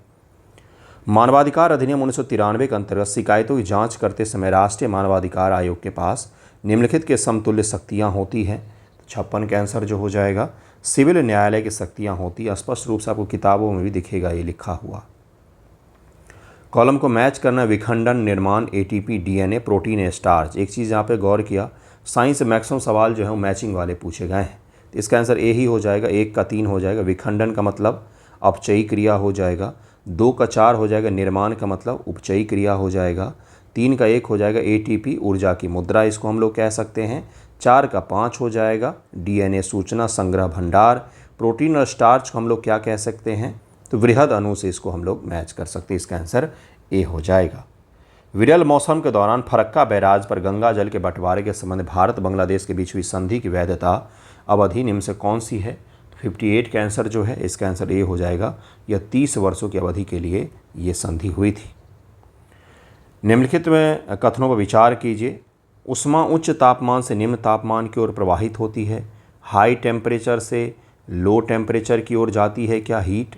मानवाधिकार अधिनियम 1993 के अंतर्गत शिकायतों की जांच करते समय राष्ट्रीय मानवाधिकार आयोग के पास निम्नलिखित के समतुल्य शक्तियां होती हैं। 56 का आंसर जो हो जाएगा सिविल न्यायालय की शक्तियां होती है। स्पष्ट रूप से आपको किताबों में भी दिखेगा ये लिखा हुआ। कॉलम को मैच करना, विखंडन, निर्माण, ATP, DNA, प्रोटीन, स्टार्च। एक चीज़ यहाँ पे गौर किया, साइंस मैक्सिमम सवाल जो है वो मैचिंग वाले पूछे गए हैं। तो इसका आंसर ए ही हो जाएगा। 1 का 3 हो जाएगा विखंडन का मतलब अपचयी क्रिया हो जाएगा। 2 का 4 हो जाएगा निर्माण का मतलब उपचयी क्रिया हो जाएगा। 3 का 1 हो जाएगा ATP, ऊर्जा की मुद्रा इसको हम लोग कह सकते हैं। 4 का 5 हो जाएगा DNA, सूचना संग्रह भंडार। प्रोटीन और स्टार्च को हम लोग क्या कह सकते हैं? तो वृहद अणु से इसको हम लोग मैच कर सकते हैं। इसका आंसर ए हो जाएगा। विरल मौसम के दौरान फरक्का बैराज पर गंगा जल के बंटवारे के संबंध भारत बांग्लादेश के बीच हुई संधि की वैधता अवधि निम्न से कौन सी है? 58 का आंसर जो है इसका आंसर ए हो जाएगा। यह 30 वर्षों की अवधि के लिए ये संधि हुई थी। निम्नलिखित में कथनों पर विचार कीजिए। उष्मा उच्च तापमान से निम्न तापमान की ओर प्रवाहित होती है। हाई टेम्परेचर से लो टेम्परेचर की ओर जाती है क्या हीट?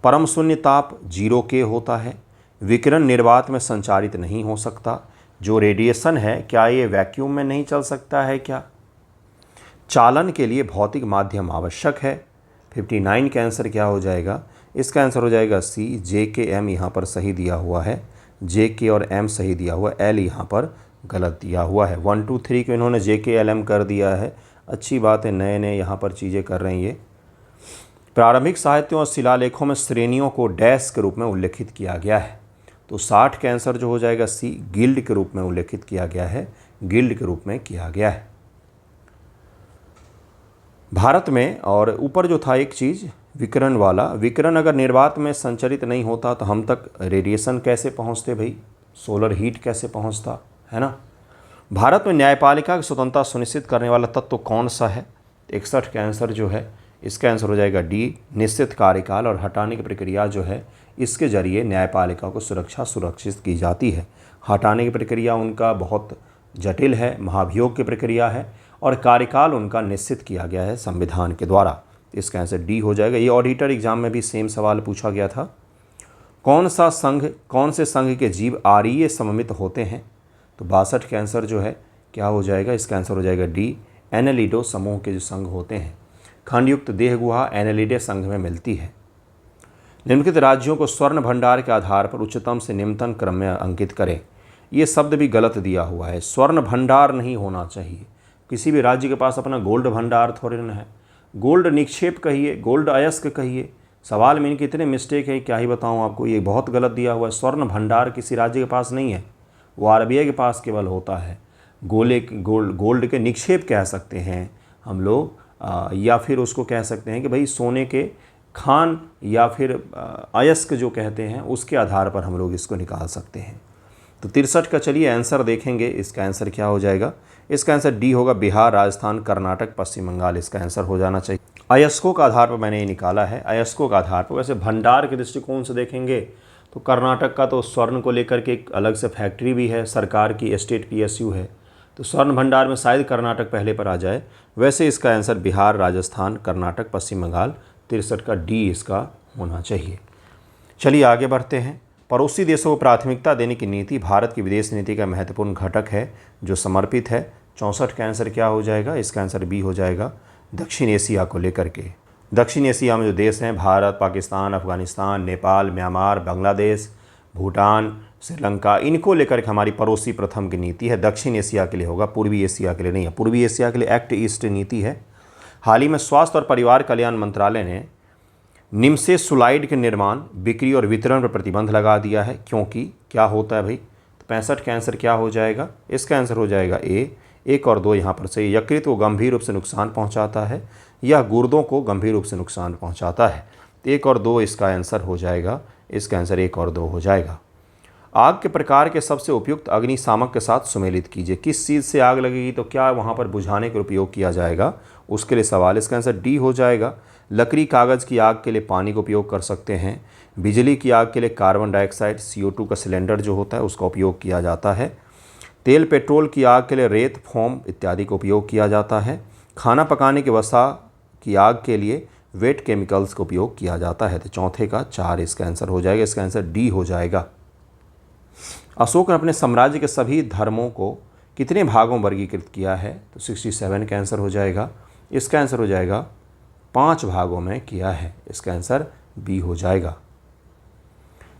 परम शून्य ताप 0 K होता है। विकिरण निर्वात में संचारित नहीं हो सकता। जो रेडिएशन है क्या ये वैक्यूम में नहीं चल सकता है क्या? चालन के लिए भौतिक माध्यम आवश्यक है। 59 का आंसर क्या हो जाएगा? इसका आंसर हो जाएगा सी। JKM यहाँ पर सही दिया हुआ है। JK और M सही दिया हुआ है, L यहाँ पर गलत दिया हुआ है। 1 2 3 को इन्होंने JKLM कर दिया है। अच्छी बात है, नए नए यहाँ पर चीज़ें कर रहे हैं ये। प्रारंभिक साहित्यों और शिलालेखों में श्रेणियों को डैश के रूप में उल्लेखित किया गया है। तो 60 का आंसर जो हो जाएगा सी। गिल्ड के रूप में उल्लेखित किया गया है। गिल्ड के रूप में किया गया है भारत में। और ऊपर जो था एक चीज़ विकिरण वाला, विकिरण अगर निर्वात में संचरित नहीं होता तो हम तक रेडिएशन कैसे पहुंचते भाई? सोलर हीट कैसे पहुंचता है ना। भारत में न्यायपालिका की स्वतंत्रता सुनिश्चित करने वाला तत्व कौन सा है? 61 का आंसर जो है इसका आंसर हो जाएगा डी। निश्चित कार्यकाल और हटाने की प्रक्रिया जो है इसके जरिए न्यायपालिका को सुरक्षा सुरक्षित की जाती है। हटाने की प्रक्रिया उनका बहुत जटिल है, महाभियोग की प्रक्रिया है और कार्यकाल उनका निश्चित किया गया है संविधान के द्वारा। इसका आंसर डी हो जाएगा। ये ऑडिटर एग्जाम में भी सेम सवाल पूछा गया था। कौन से संघ के जीव आरीय सममित होते हैं? तो 62 का आंसर जो है क्या हो जाएगा? इसका आंसर हो जाएगा डी, एनेलिडो समूह के जो संघ होते हैं। खंडयुक्त देह गुहा एनेलिडे संघ में मिलती है। निम्नलिखित राज्यों को स्वर्ण भंडार के आधार पर उच्चतम से निम्नतम क्रम में अंकित करें। ये शब्द भी गलत दिया हुआ है, स्वर्ण भंडार नहीं होना चाहिए। किसी भी राज्य के पास अपना गोल्ड भंडार थोड़े न है। गोल्ड निक्षेप कहिए, गोल्ड अयस्क कहिए। सवाल में इनके इतने मिस्टेक है, क्या ही बताऊं आपको। ये बहुत गलत दिया हुआ है। स्वर्ण भंडार किसी राज्य के पास नहीं है, वो आरबीआई के पास केवल होता है। गोल्ड के निक्षेप कह सकते हैं हम लोग, या फिर उसको कह सकते हैं कि भाई सोने के खान, या फिर अयस्क जो कहते हैं उसके आधार पर हम लोग इसको निकाल सकते हैं। तो 63 का चलिए आंसर देखेंगे। इसका आंसर क्या हो जाएगा? इसका आंसर डी होगा, बिहार, राजस्थान, कर्नाटक, पश्चिम बंगाल इसका आंसर हो जाना चाहिए। अयस्कों का आधार पर मैंने ये निकाला है, अयस्कों का आधार पर। वैसे भंडार के दृष्टिकोण से देखेंगे तो कर्नाटक का तो स्वर्ण को लेकर के एक अलग से फैक्ट्री भी है, सरकार की स्टेट PSU है, तो स्वर्ण भंडार में शायद कर्नाटक पहले पर आ जाए। वैसे इसका आंसर बिहार, राजस्थान, कर्नाटक, पश्चिम बंगाल, 63 का डी इसका होना चाहिए। चलिए आगे बढ़ते हैं। पड़ोसी देशों को प्राथमिकता देने की नीति भारत की विदेश नीति का महत्वपूर्ण घटक है जो समर्पित है। 64 का आंसर क्या हो जाएगा? इसका आंसर बी हो जाएगा, दक्षिण एशिया को लेकर के। दक्षिण एशिया में जो देश हैं, भारत, पाकिस्तान, अफगानिस्तान, नेपाल, म्यांमार, बांग्लादेश, भूटान, श्रीलंका, इनको लेकर के हमारी पड़ोसी प्रथम की नीति है। दक्षिण एशिया के लिए होगा, पूर्वी एशिया के लिए नहीं है। पूर्वी एशिया के लिए एक्ट ईस्ट नीति है। हाल ही में स्वास्थ्य और परिवार कल्याण मंत्रालय ने निम्सेसुलाइड के निर्माण, बिक्री और वितरण पर प्रतिबंध लगा दिया है। क्योंकि क्या होता है भाई? तो 65 का आंसर क्या हो जाएगा? इसका आंसर हो जाएगा ए। 1 और 2 यहाँ पर सही। यकृत को गंभीर रूप से नुकसान पहुँचाता है, यह गुर्दों को गंभीर रूप से नुकसान पहुँचाता है। 1 और 2 इसका आंसर हो जाएगा। इसका आंसर 1 और 2 हो जाएगा। आग के प्रकार के सबसे उपयुक्त अग्निशामक के साथ सुमेलित कीजिए। किस चीज़ से आग लगेगी तो क्या वहाँ पर बुझाने के उपयोग किया जाएगा, उसके लिए सवाल। इसका आंसर डी हो जाएगा। लकड़ी कागज़ की आग के लिए पानी का उपयोग कर सकते हैं। बिजली की आग के लिए कार्बन डाइऑक्साइड CO2 का सिलेंडर जो होता है उसका उपयोग किया जाता है। तेल पेट्रोल की आग के लिए रेत, फोम इत्यादि का उपयोग किया जाता है। खाना पकाने की वसा की आग के लिए वेट केमिकल्स का उपयोग किया जाता है। तो चौथे का 4 इसका आंसर हो जाएगा। इसका आंसर डी हो जाएगा। अशोक ने अपने साम्राज्य के सभी धर्मों को कितने भागों में वर्गीकृत किया है? तो 67 का आंसर हो जाएगा। इसका आंसर हो जाएगा 5 भागों में किया है। इसका आंसर बी हो जाएगा।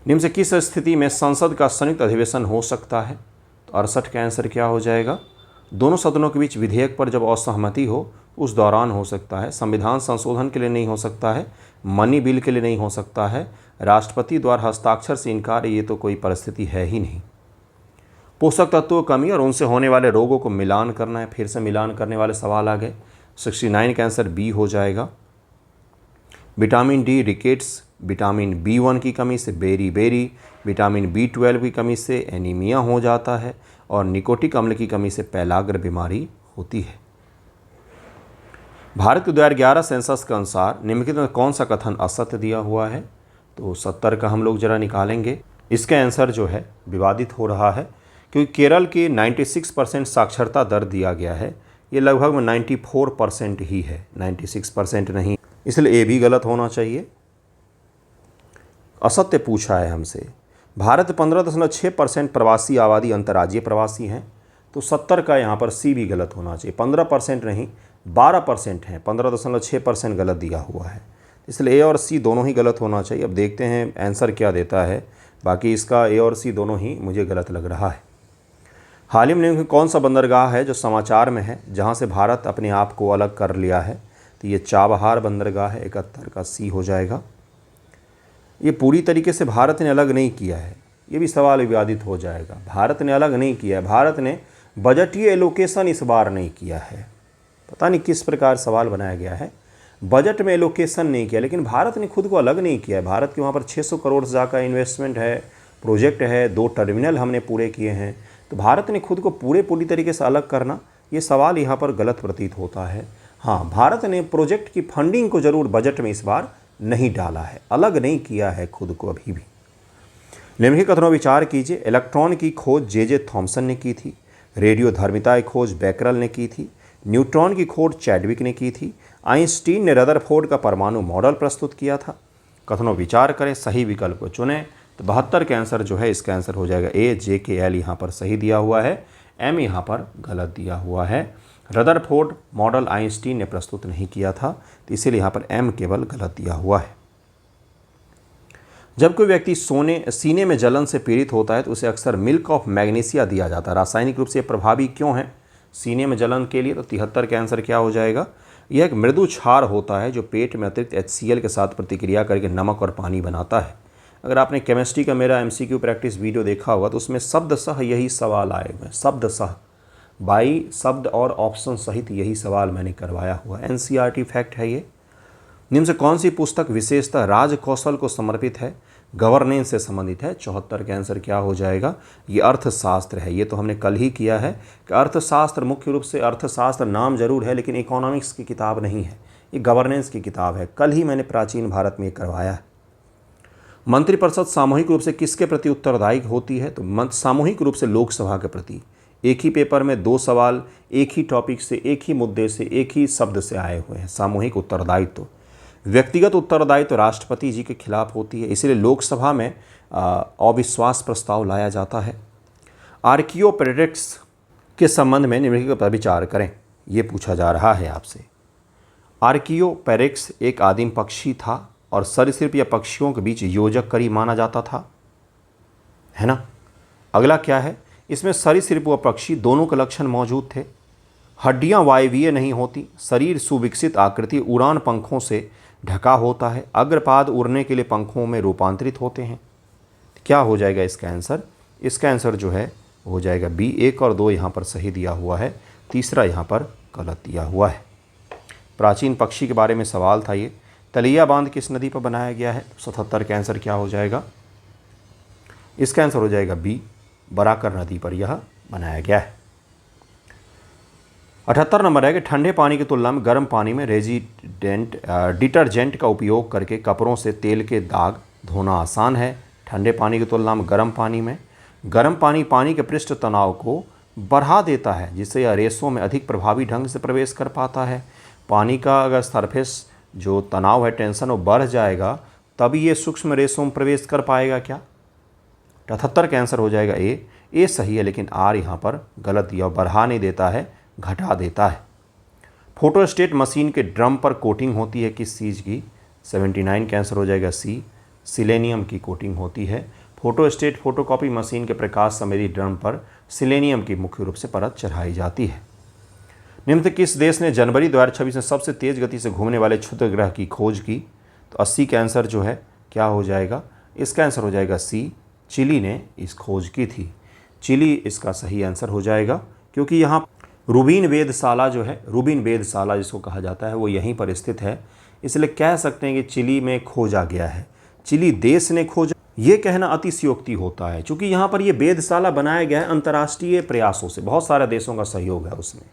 निम्न से किस स्थिति में संसद का संयुक्त अधिवेशन हो सकता है? तो 68 का आंसर क्या हो जाएगा? दोनों सदनों के बीच विधेयक पर जब असहमति हो उस दौरान हो सकता है। संविधान संशोधन के लिए नहीं हो सकता है, मनी बिल के लिए नहीं हो सकता है, राष्ट्रपति द्वारा हस्ताक्षर से इनकार, ये तो कोई परिस्थिति है ही नहीं। पोषक तत्वों की कमी और उनसे होने वाले रोगों को मिलान करना है। फिर से मिलान करने वाले सवाल आ गए। 69 का आंसर बी हो जाएगा। Vitamin D rickets, vitamin B1 की कमी से बेरी, विटामिन B12 की कमी से एनीमिया हो जाता है और निकोटिक अम्ल की कमी से पैलाग्र बीमारी होती है। भारत के 2011 सेंसस के अनुसार निम्नलिखित में कौन सा कथन असत्य दिया हुआ है? तो 70 का हम लोग जरा निकालेंगे। इसका आंसर जो है विवादित हो रहा है क्योंकि केरल की 96% साक्षरता दर दिया गया है, ये लगभग में 94% ही है, 96% नहीं, इसलिए ए भी गलत होना चाहिए। असत्य पूछा है हमसे। भारत 15.6% प्रवासी आबादी अंतर्राज्यीय प्रवासी हैं, तो 70 का यहाँ पर सी भी गलत होना चाहिए। 15% नहीं 12% हैं, 15.6% गलत दिया हुआ है, इसलिए ए और सी दोनों ही गलत होना चाहिए। अब देखते हैं आंसर क्या देता है। बाकी इसका ए और सी दोनों ही मुझे गलत लग रहा है। हाल ही में कौन सा बंदरगाह है जो समाचार में है जहाँ से भारत अपने आप को अलग कर लिया है? तो ये चाबहार बंदरगाह है। 71 का सी हो जाएगा। ये पूरी तरीके से भारत ने अलग नहीं किया है, ये भी सवाल विवादित हो जाएगा। भारत ने अलग नहीं किया है, भारत ने बजटीय एलोकेशन इस बार नहीं किया है। पता नहीं किस प्रकार सवाल बनाया गया है। बजट में एलोकेशन नहीं किया, लेकिन भारत ने खुद को अलग नहीं किया है। भारत के वहाँ पर 600 करोड़ का इन्वेस्टमेंट है, प्रोजेक्ट है, 2 टर्मिनल हमने पूरे किए हैं। तो भारत ने खुद को पूरी तरीके से अलग करना, ये सवाल यहाँ पर गलत प्रतीत होता है। हाँ, भारत ने प्रोजेक्ट की फंडिंग को ज़रूर बजट में इस बार नहीं डाला है, अलग नहीं किया है खुद को अभी भी। निम्नलिखित कथनों विचार कीजिए। इलेक्ट्रॉन की खोज जे थॉमसन ने की थी। रेडियोधर्मिता की खोज बैकरल ने की थी। न्यूट्रॉन की खोज चैडविक ने की थी। आइंस्टीन ने रदरफोर्ड का परमाणु मॉडल प्रस्तुत किया था। कथनों विचार करें, सही विकल्प को चुनें। तो 72 का आंसर जो है, इसका आंसर हो जाएगा ए। जे के एल यहाँ पर सही दिया हुआ है, एम यहाँ पर गलत दिया हुआ है। रदरफोर्ड मॉडल आइंस्टीन ने प्रस्तुत नहीं किया था, तो इसीलिए यहाँ पर एम केवल गलत दिया हुआ है। जब कोई व्यक्ति सीने में जलन से पीड़ित होता है तो उसे अक्सर मिल्क ऑफ मैग्नीशिया दिया जाता है। रासायनिक रूप से प्रभावी क्यों है सीने में जलन के लिए? तो 73 का आंसर क्या हो जाएगा? यह एक मृदु क्षार होता है जो पेट में अतिरिक्त HCl के साथ प्रतिक्रिया करके नमक और पानी बनाता है। अगर आपने केमिस्ट्री का मेरा MCQ प्रैक्टिस वीडियो देखा होगा तो उसमें शब्दशः यही सवाल आए हुए हैं, शब्दशः बाई शब्द और ऑप्शन सहित यही सवाल मैंने करवाया हुआ। NCERT फैक्ट है ये। निम्न से कौन सी पुस्तक विशेषतः राज कौशल को समर्पित है, गवर्नेंस से संबंधित है? 74 का आंसर क्या हो जाएगा? ये अर्थशास्त्र है। ये तो हमने कल ही किया है कि अर्थशास्त्र मुख्य रूप से अर्थशास्त्र नाम जरूर है लेकिन इकोनॉमिक्स की किताब नहीं है, ये गवर्नेंस की किताब है। कल ही मैंने प्राचीन भारत में करवाया है। मंत्रिपरिषद सामूहिक रूप से किसके प्रति उत्तरदायी होती है? तो सामूहिक रूप से लोकसभा के प्रति। एक ही पेपर में 2 सवाल एक ही टॉपिक से, एक ही मुद्दे से, एक ही शब्द से आए हुए हैं। सामूहिक उत्तरदायित्व। व्यक्तिगत उत्तरदायित्व राष्ट्रपति जी के खिलाफ होती है, इसलिए लोकसभा में अविश्वास प्रस्ताव लाया जाता है। आर्कियोपेरेक्स के संबंध में निम्नलिखित पर विचार करें, ये पूछा जा रहा है आपसे। आर्कियोपेरेक्स एक आदिम पक्षी था और सरीसृप या पक्षियों के बीच योजक करी माना जाता था, है ना। अगला क्या है? इसमें सरीसृप व पक्षी दोनों के लक्षण मौजूद थे। हड्डियां वायवीय नहीं होती, शरीर सुविकसित आकृति, उड़ान पंखों से ढका होता है, अग्रपाद उड़ने के लिए पंखों में रूपांतरित होते हैं। क्या हो जाएगा इसका आंसर? इसका आंसर जो है हो जाएगा बी। 1 और 2 यहाँ पर सही दिया हुआ है, तीसरा यहाँ पर गलत दिया हुआ है। प्राचीन पक्षी के बारे में सवाल था ये। तलैया बांध किस नदी पर बनाया गया है? 77 का आंसर क्या हो जाएगा? इसका आंसर हो जाएगा बी, बराकर नदी पर यह बनाया गया है। 78 नंबर है कि ठंडे पानी की तुलना में गर्म पानी में डिटर्जेंट का उपयोग करके कपड़ों से तेल के दाग धोना आसान है। ठंडे पानी की तुलना में गर्म पानी पानी के पृष्ठ तनाव को बढ़ा देता है, जिससे यह रेशों में अधिक प्रभावी ढंग से प्रवेश कर पाता है। पानी का अगर सरफेस जो तनाव है, टेंशन, वो बढ़ जाएगा तभी ये सूक्ष्म रेशों में प्रवेश कर पाएगा। क्या? 78 का आंसर हो जाएगा ए सही है, लेकिन आर यहाँ पर गलत दिया। बढ़ा नहीं देता है, घटा देता है। फोटोस्टेट मशीन के ड्रम पर कोटिंग होती है किस चीज़ की? 79 का आंसर हो जाएगा सी, सिलेनियम की कोटिंग होती है। फोटोस्टेट फोटोकॉपी मशीन के प्रकाश संवेदी ड्रम पर सिलेनियम की मुख्य रूप से परत चढ़ाई जाती है। निम्न किस देश ने जनवरी 2026 में सबसे तेज गति से घूमने वाले क्षुद्र ग्रह की खोज की? तो 80 का आंसर जो है क्या हो जाएगा? इसका आंसर हो जाएगा सी, चिली ने इस खोज की थी। चिली इसका सही आंसर हो जाएगा, क्योंकि यहाँ रूबीन वेधशाला जो है, रूबीन वेधशाला जिसको कहा जाता है, वो यहीं पर स्थित है, इसलिए कह सकते हैं कि चिली में खोजा गया है, चिली देश ने खोजा। ये कहना अतिशयोक्ति होता है, क्योंकि यहाँ पर ये वेधशाला बनाया गया है अंतर्राष्ट्रीय प्रयासों से, बहुत सारे देशों का सहयोग है उसमें,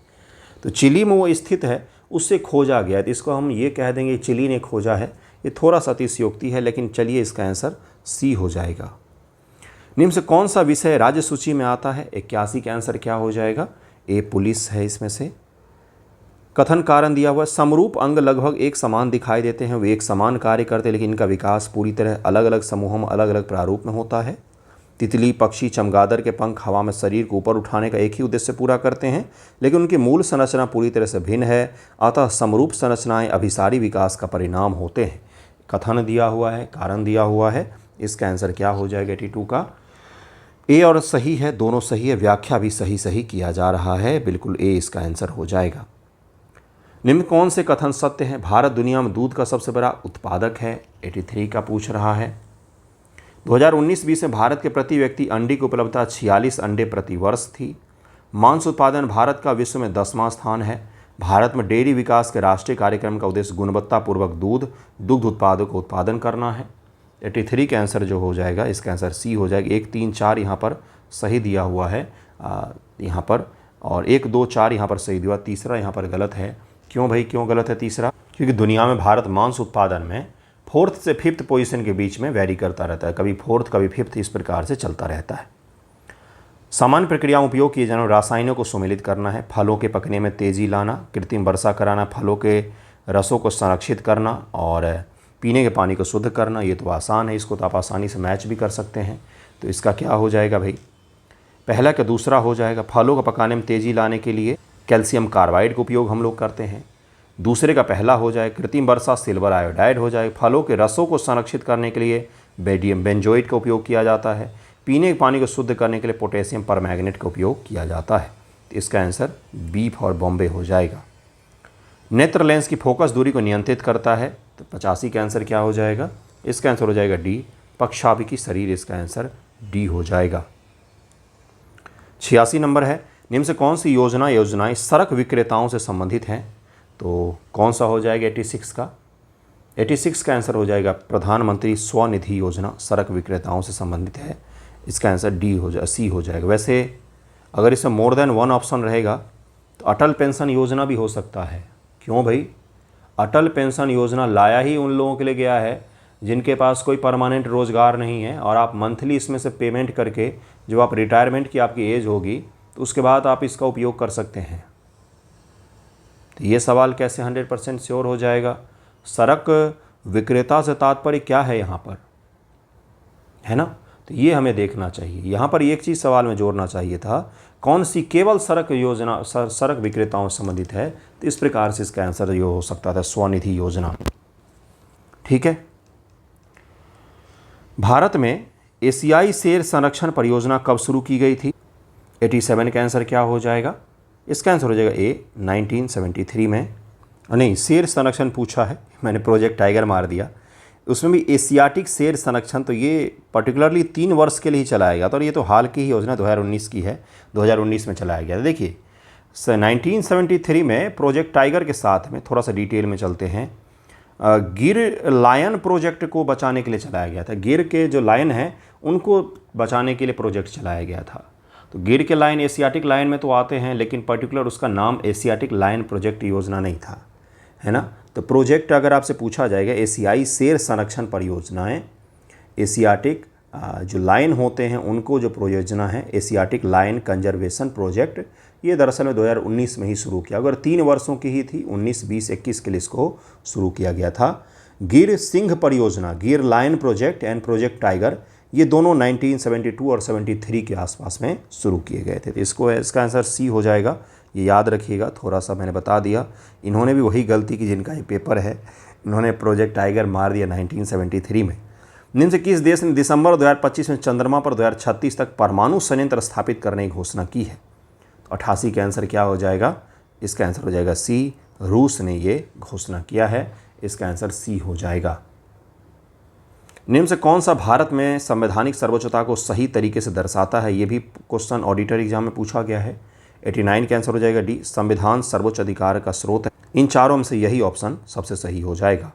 तो चिली में वो स्थित है, उससे खोजा गया है, तो इसको हम ये कह देंगे चिली ने खोजा है। ये थोड़ा सा अतिशयोक्ति है, लेकिन चलिए इसका आंसर सी हो जाएगा। निम्न से कौन सा विषय राज्य सूची में आता है? 81 का आंसर क्या हो जाएगा? ए, पुलिस है इसमें से। कथन कारण दिया हुआ है, समरूप अंग लगभग एक समान दिखाई देते हैं, वे एक समान कार्य करते हैं, लेकिन इनका विकास पूरी तरह अलग अलग समूहों में अलग अलग प्रारूप में होता है। तितली, पक्षी, चमगादड़ के पंख हवा में शरीर को ऊपर उठाने का एक ही उद्देश्य पूरा करते हैं, लेकिन उनकी मूल संरचना पूरी तरह से भिन्न है, अतः समरूप संरचनाएं अभिसारी विकास का परिणाम होते हैं। कथन दिया हुआ है, कारण दिया हुआ है, इसका आंसर क्या हो जाएगा 82 का? ए और सही है, दोनों सही है, व्याख्या भी सही किया जा रहा है, बिल्कुल ए इसका आंसर हो जाएगा। निम्न कौन से कथन सत्य हैं? भारत दुनिया में दूध का सबसे बड़ा उत्पादक है, 83 का पूछ रहा है। 2019-20 में भारत के प्रति व्यक्ति अंडे की उपलब्धता 46 अंडे प्रति वर्ष थी। मांस उत्पादन भारत का विश्व में 10वां स्थान है। भारत में डेयरी विकास के राष्ट्रीय कार्यक्रम का उद्देश्य गुणवत्तापूर्वक दुग्ध उत्पादों का उत्पादन करना है। 83 का आंसर जो हो जाएगा, इसका आंसर सी हो जाएगा। 1, 3, 4 यहाँ पर सही दिया हुआ है यहाँ पर, और 1, 2, 4 यहाँ पर सही दिया, तीसरा यहाँ पर गलत है। क्यों भाई, क्यों गलत है तीसरा? क्योंकि दुनिया में भारत मांस उत्पादन में फोर्थ से फिफ्थ पोजीशन के बीच में वेरी करता रहता है, कभी फोर्थ कभी फिफ्थ, इस प्रकार से चलता रहता है। सामान्य प्रक्रिया में उपयोग किए जाने वाले रासायनों को सम्मिलित करना है, फलों के पकने में तेज़ी लाना, कृत्रिम वर्षा कराना, फलों के रसों को संरक्षित करना और पीने के पानी को शुद्ध करना। ये तो आसान है, इसको तो आप आसानी से मैच भी कर सकते हैं। तो इसका क्या हो जाएगा भाई, पहला का दूसरा हो जाएगा। फलों को पकाने में तेज़ी लाने के लिए कैल्शियम कार्बाइड का उपयोग हम लोग करते हैं। दूसरे का पहला हो जाए कृत्रिम वर्षा, सिल्वर आयोडाइड हो जाए। फलों के रसों को संरक्षित करने के लिए बेडियम बेंजोइट का उपयोग किया जाता है। पीने के पानी को शुद्ध करने के लिए पोटेशियम परमैंगनेट का उपयोग किया जाता है। तो इसका आंसर बी फॉर बॉम्बे हो जाएगा। नेत्र लेंस की फोकस दूरी को नियंत्रित करता है, तो 85 का आंसर क्या हो जाएगा, इसका आंसर हो जाएगा डी, पक्षाभिकी शरीर, इसका आंसर डी हो जाएगा। 86 नंबर है, निम्न से कौन सी योजनाएं सड़क विक्रेताओं से संबंधित हैं, तो कौन सा हो जाएगा 86 का, 86 का आंसर हो जाएगा प्रधानमंत्री स्वनिधि योजना सड़क विक्रेताओं से संबंधित है, इसका आंसर डी हो जाए, सी हो जाएगा। वैसे अगर इसमें मोर देन वन ऑप्शन रहेगा तो अटल पेंशन योजना भी हो सकता है। क्यों भाई, अटल पेंशन योजना लाया ही उन लोगों के लिए गया है जिनके पास कोई परमानेंट रोज़गार नहीं है, और आप मंथली इसमें से पेमेंट करके जब आप रिटायरमेंट की आपकी एज होगी तो उसके बाद आप इसका उपयोग कर सकते हैं। तो ये सवाल कैसे 100% श्योर हो जाएगा। सड़क विक्रेता से तात्पर्य क्या है यहाँ पर, है ना, तो ये हमें देखना चाहिए। यहाँ पर एक चीज़ सवाल में जोड़ना चाहिए था, कौन सी केवल सड़क योजना सड़क विक्रेताओं से संबंधित है, तो इस प्रकार से इसका आंसर ये हो सकता था स्वनिधि योजना। ठीक है। भारत में एशियाई शेर संरक्षण परियोजना कब शुरू की गई थी, 87 का आंसर क्या हो जाएगा, इसका आंसर हो जाएगा ए, 1973 में। नहीं, शेर संरक्षण पूछा है, मैंने प्रोजेक्ट टाइगर मार दिया। उसमें भी एशियाटिक शेर संरक्षण, तो ये पर्टिकुलरली 3 वर्ष के लिए ही चलाया गया था, और ये तो हाल की ही योजना 2019 की है, 2019 में चलाया गया था। देखिए 1973 में प्रोजेक्ट टाइगर के साथ में थोड़ा सा डिटेल में चलते हैं, गिर लायन प्रोजेक्ट को बचाने के लिए चलाया गया था। गिर के जो लायन हैं उनको बचाने के लिए प्रोजेक्ट चलाया गया था। तो गिर के लायन एशियाटिक लायन में तो आते हैं, लेकिन पर्टिकुलर उसका नाम एशियाटिक लायन प्रोजेक्ट योजना नहीं था, है ना। तो प्रोजेक्ट अगर आपसे पूछा जाएगा एशियाई शेर संरक्षण परियोजनाएं, एशियाटिक जो लायन होते हैं उनको जो परियोजना है एशियाटिक लायन कंजर्वेशन प्रोजेक्ट, ये दरअसल में 2019 में ही शुरू किया। अगर 3 वर्षों की ही थी, 19, 20, 21 के लिए इसको शुरू किया गया था। गिर सिंह परियोजना, Gir lion project and project tiger, ये दोनों 1972 और 73 के आसपास में शुरू किए गए थे। तो इसका आंसर सी हो जाएगा, ये याद रखिएगा। थोड़ा सा मैंने बता दिया, इन्होंने भी वही गलती की जिनका ये पेपर है, इन्होंने प्रोजेक्ट टाइगर मार दिया 1973 में। निम्न से किस देश ने दिसंबर 2025 में चंद्रमा पर 2036 तक परमाणु संयंत्र स्थापित करने की घोषणा की है, तो 88 का आंसर क्या हो जाएगा, इसका आंसर हो जाएगा सी, रूस ने ये घोषणा किया है, इसका आंसर सी हो जाएगा। निम्न से कौन सा भारत में संवैधानिक सर्वोच्चता को सही तरीके से दर्शाता है, ये भी क्वेश्चन ऑडिटर एग्जाम में पूछा गया है। 89 का आंसर हो जाएगा डी, संविधान सर्वोच्च अधिकार का स्रोत है। इन चारों में से यही ऑप्शन सबसे सही हो जाएगा।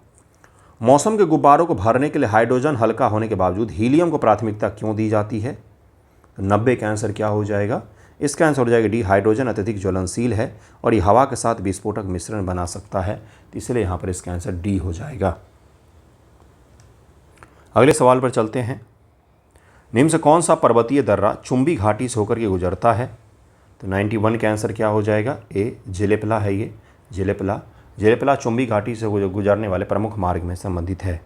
मौसम के गुब्बारों को भरने के लिए हाइड्रोजन हल्का होने के बावजूद हीलियम को प्राथमिकता क्यों दी जाती है, तो 90 का आंसर क्या हो जाएगा, इसका आंसर हो जाएगा डी, हाइड्रोजन अत्यधिक ज्वलनशील है और ये हवा के साथ विस्फोटक मिश्रण बना सकता है, तो इसलिए यहाँ पर इसका आंसर डी हो जाएगा। अगले सवाल पर चलते हैं। निम्न से कौन सा पर्वतीय दर्रा चुंबी घाटी से होकर के गुजरता है, तो 91 का आंसर क्या हो जाएगा, ए, जिलेपला है। ये जिलेपला चुंबी घाटी से गुजरने वाले प्रमुख मार्ग में संबंधित है।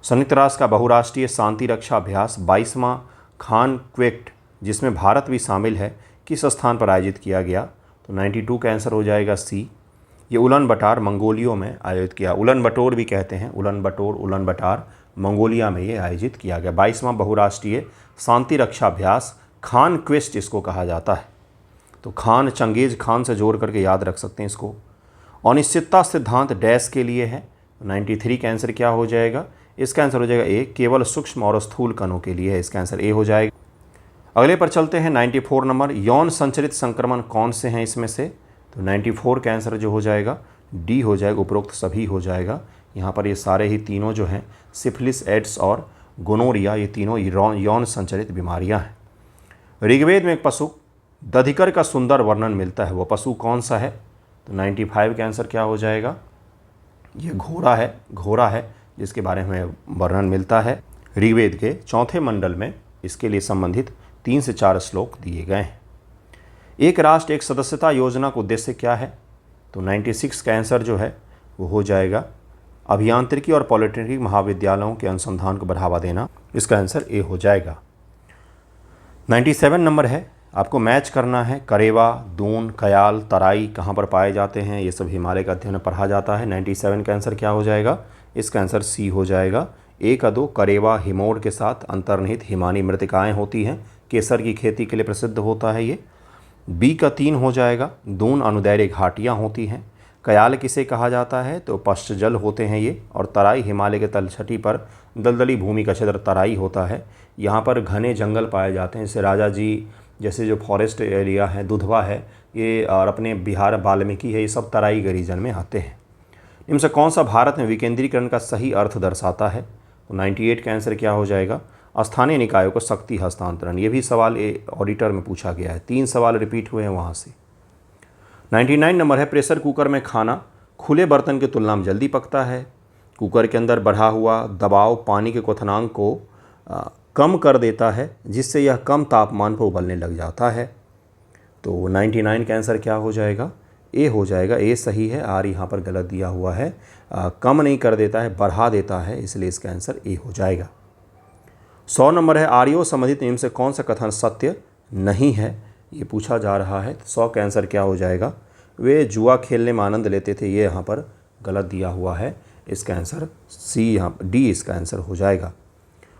संयुक्त राष्ट्र का बहुराष्ट्रीय शांति रक्षा अभ्यास 22वां खान क्वेक्ट, जिसमें भारत भी शामिल है, किस स्थान पर आयोजित किया गया, तो 92 का आंसर हो जाएगा सी, ये उलन बटार मंगोलिया में आयोजित किया। उलन बटोर भी कहते हैं, उलन बटार मंगोलिया में ये आयोजित किया गया। 22वां बहुराष्ट्रीय शांति रक्षा अभ्यास खान क्वेस्ट इसको कहा जाता है। तो खान चंगेज खान से जोड़ करके याद रख सकते हैं इसको। अनिश्चितता सिद्धांत डैश के लिए है, 93 का आंसर क्या हो जाएगा, इसका आंसर हो जाएगा ए, केवल सूक्ष्म और स्थूल कणों के लिए है, इसका आंसर ए हो जाएगा। अगले पर चलते हैं 94 नंबर, यौन संचरित संक्रमण कौन से हैं इसमें से, तो 94 का आंसर जो हो जाएगा डी हो जाएगा, उपरोक्त सभी हो जाएगा। यहाँ पर ये सारे ही तीनों जो हैं सिफिलिस, एड्स और गोनोरिया, ये तीनों यौन संचरित बीमारियाँ हैं। ऋग्वेद में एक पशु दधिकर का सुंदर वर्णन मिलता है, वो पशु कौन सा है, तो 95 का आंसर क्या हो जाएगा, ये घोड़ा है। जिसके बारे में वर्णन मिलता है। ऋग्वेद के 4 मंडल में इसके लिए संबंधित 3 से 4 श्लोक दिए गए हैं। एक राष्ट्र एक सदस्यता योजना का उद्देश्य क्या है? तो 96 का आंसर जो है वो हो जाएगा अभियांत्रिकी और पॉलिटेक्निक महाविद्यालयों के अनुसंधान को बढ़ावा देना। इसका आंसर ए हो जाएगा। 97 नंबर है, आपको मैच करना है। करेवा, दून, कयाल, तराई कहाँ पर पाए जाते हैं? ये सब हिमालय का अध्ययन में पढ़ा जाता है। 97 का आंसर क्या हो जाएगा? इसका आंसर सी हो जाएगा। ए का 2 करेवा हिमोड के साथ अंतर्निहित हिमानी मृत्तिकाएँ होती हैं। केसर की खेती के लिए प्रसिद्ध होता है ये। बी का 3 हो जाएगा। दून अनुदैर्य घाटियाँ होती हैं। कयाल किसे कहा जाता है? तो पश्चजल होते हैं ये। और तराई हिमालय के तलछटी पर दलदली भूमि का क्षेत्र तराई होता है। यहाँ पर घने जंगल पाए जाते हैं। जैसे राजा जी जैसे जो फॉरेस्ट एरिया है, दुधवा है ये, और अपने बिहार वाल्मीकि है, ये सब तराई के रीजन में आते हैं। इनमें से कौन सा भारत में विकेंद्रीकरण का सही अर्थ दर्शाता है? तो 98 का आंसर क्या हो जाएगा? स्थानीय निकायों को शक्ति हस्तांतरण। ये भी सवाल ऑडिटर में पूछा गया है, 3 सवाल रिपीट हुए हैं वहाँ से। 99 नंबर है, प्रेशर कुकर में खाना खुले बर्तन की तुलना में जल्दी पकता है। कुकर के अंदर बढ़ा हुआ दबाव पानी के क्वथनांक को कम कर देता है, जिससे यह कम तापमान पर उबलने लग जाता है। तो 99 का आंसर क्या हो जाएगा? ए हो जाएगा। ए सही है, आर यहाँ पर गलत दिया हुआ है। कम नहीं कर देता है, बढ़ा देता है, इसलिए इसका आंसर ए हो जाएगा। 100 नंबर है, आर्यों संबंधित नियम से कौन सा कथन सत्य नहीं है? ये पूछा जा रहा है। तो 100 का आंसर क्या हो जाएगा? वे जुआ खेलने में आनंद लेते थे, ये यहाँ पर गलत दिया हुआ है। इसका आंसर सी, यहाँ डी इसका आंसर हो जाएगा।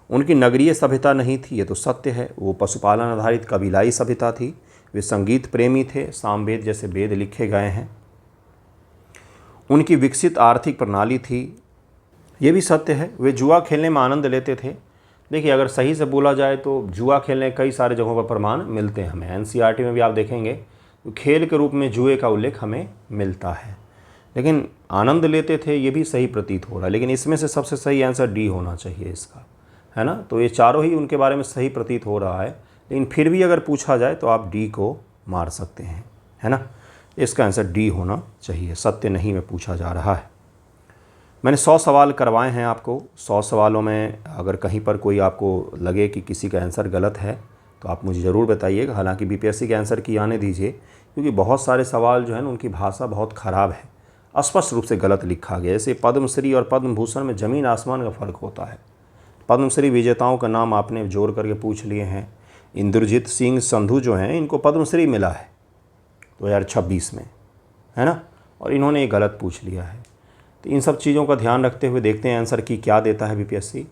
उनकी नगरीय सभ्यता नहीं थी, ये तो सत्य है। वो पशुपालन आधारित कबीलाई सभ्यता थी। वे संगीत प्रेमी थे, सामवेद जैसे वेद लिखे गए हैं। उनकी विकसित आर्थिक प्रणाली थी, ये भी सत्य है। वे जुआ खेलने में आनंद लेते थे। देखिए, अगर सही से बोला जाए तो जुआ खेलने कई सारे जगहों पर प्रमाण मिलते हैं हमें। एनसीईआरटी में भी आप देखेंगे तो खेल के रूप में जुए का उल्लेख हमें मिलता है। लेकिन आनंद लेते थे, ये भी सही प्रतीत हो रहा है। लेकिन इसमें से सबसे सही आंसर डी होना चाहिए इसका, है ना। तो ये चारों ही उनके बारे में सही प्रतीत हो रहा है, लेकिन फिर भी अगर पूछा जाए तो आप डी को मार सकते हैं, है ना। इसका आंसर डी होना चाहिए, सत्य नहीं में पूछा जा रहा है। मैंने 100 सवाल करवाए हैं आपको। 100 सवालों में अगर कहीं पर कोई आपको लगे कि किसी का आंसर गलत है तो आप मुझे ज़रूर बताइएगा। हालांकि बीपीएससी के आंसर की आने दीजिए, क्योंकि बहुत सारे सवाल जो है ना उनकी भाषा बहुत ख़राब है, स्पष्ट रूप से गलत लिखा गया। जैसे पद्मश्री और पद्म भूषण में ज़मीन आसमान का फ़र्क होता है। पद्मश्री विजेताओं का नाम आपने जोड़ करके पूछ लिए हैं। इंद्रजीत सिंह संधू जो हैं, इनको पद्मश्री मिला है 2026 में, है ना, और इन्होंने ये गलत पूछ लिया है। तो इन सब चीज़ों का ध्यान रखते हुए देखते हैं आंसर की क्या देता है बीपीएससी।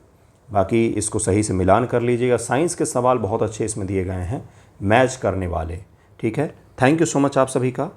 बाकी इसको सही से मिलान कर लीजिएगा। साइंस के सवाल बहुत अच्छे इसमें दिए गए हैं, मैच करने वाले। ठीक है, थैंक यू सो मच आप सभी का।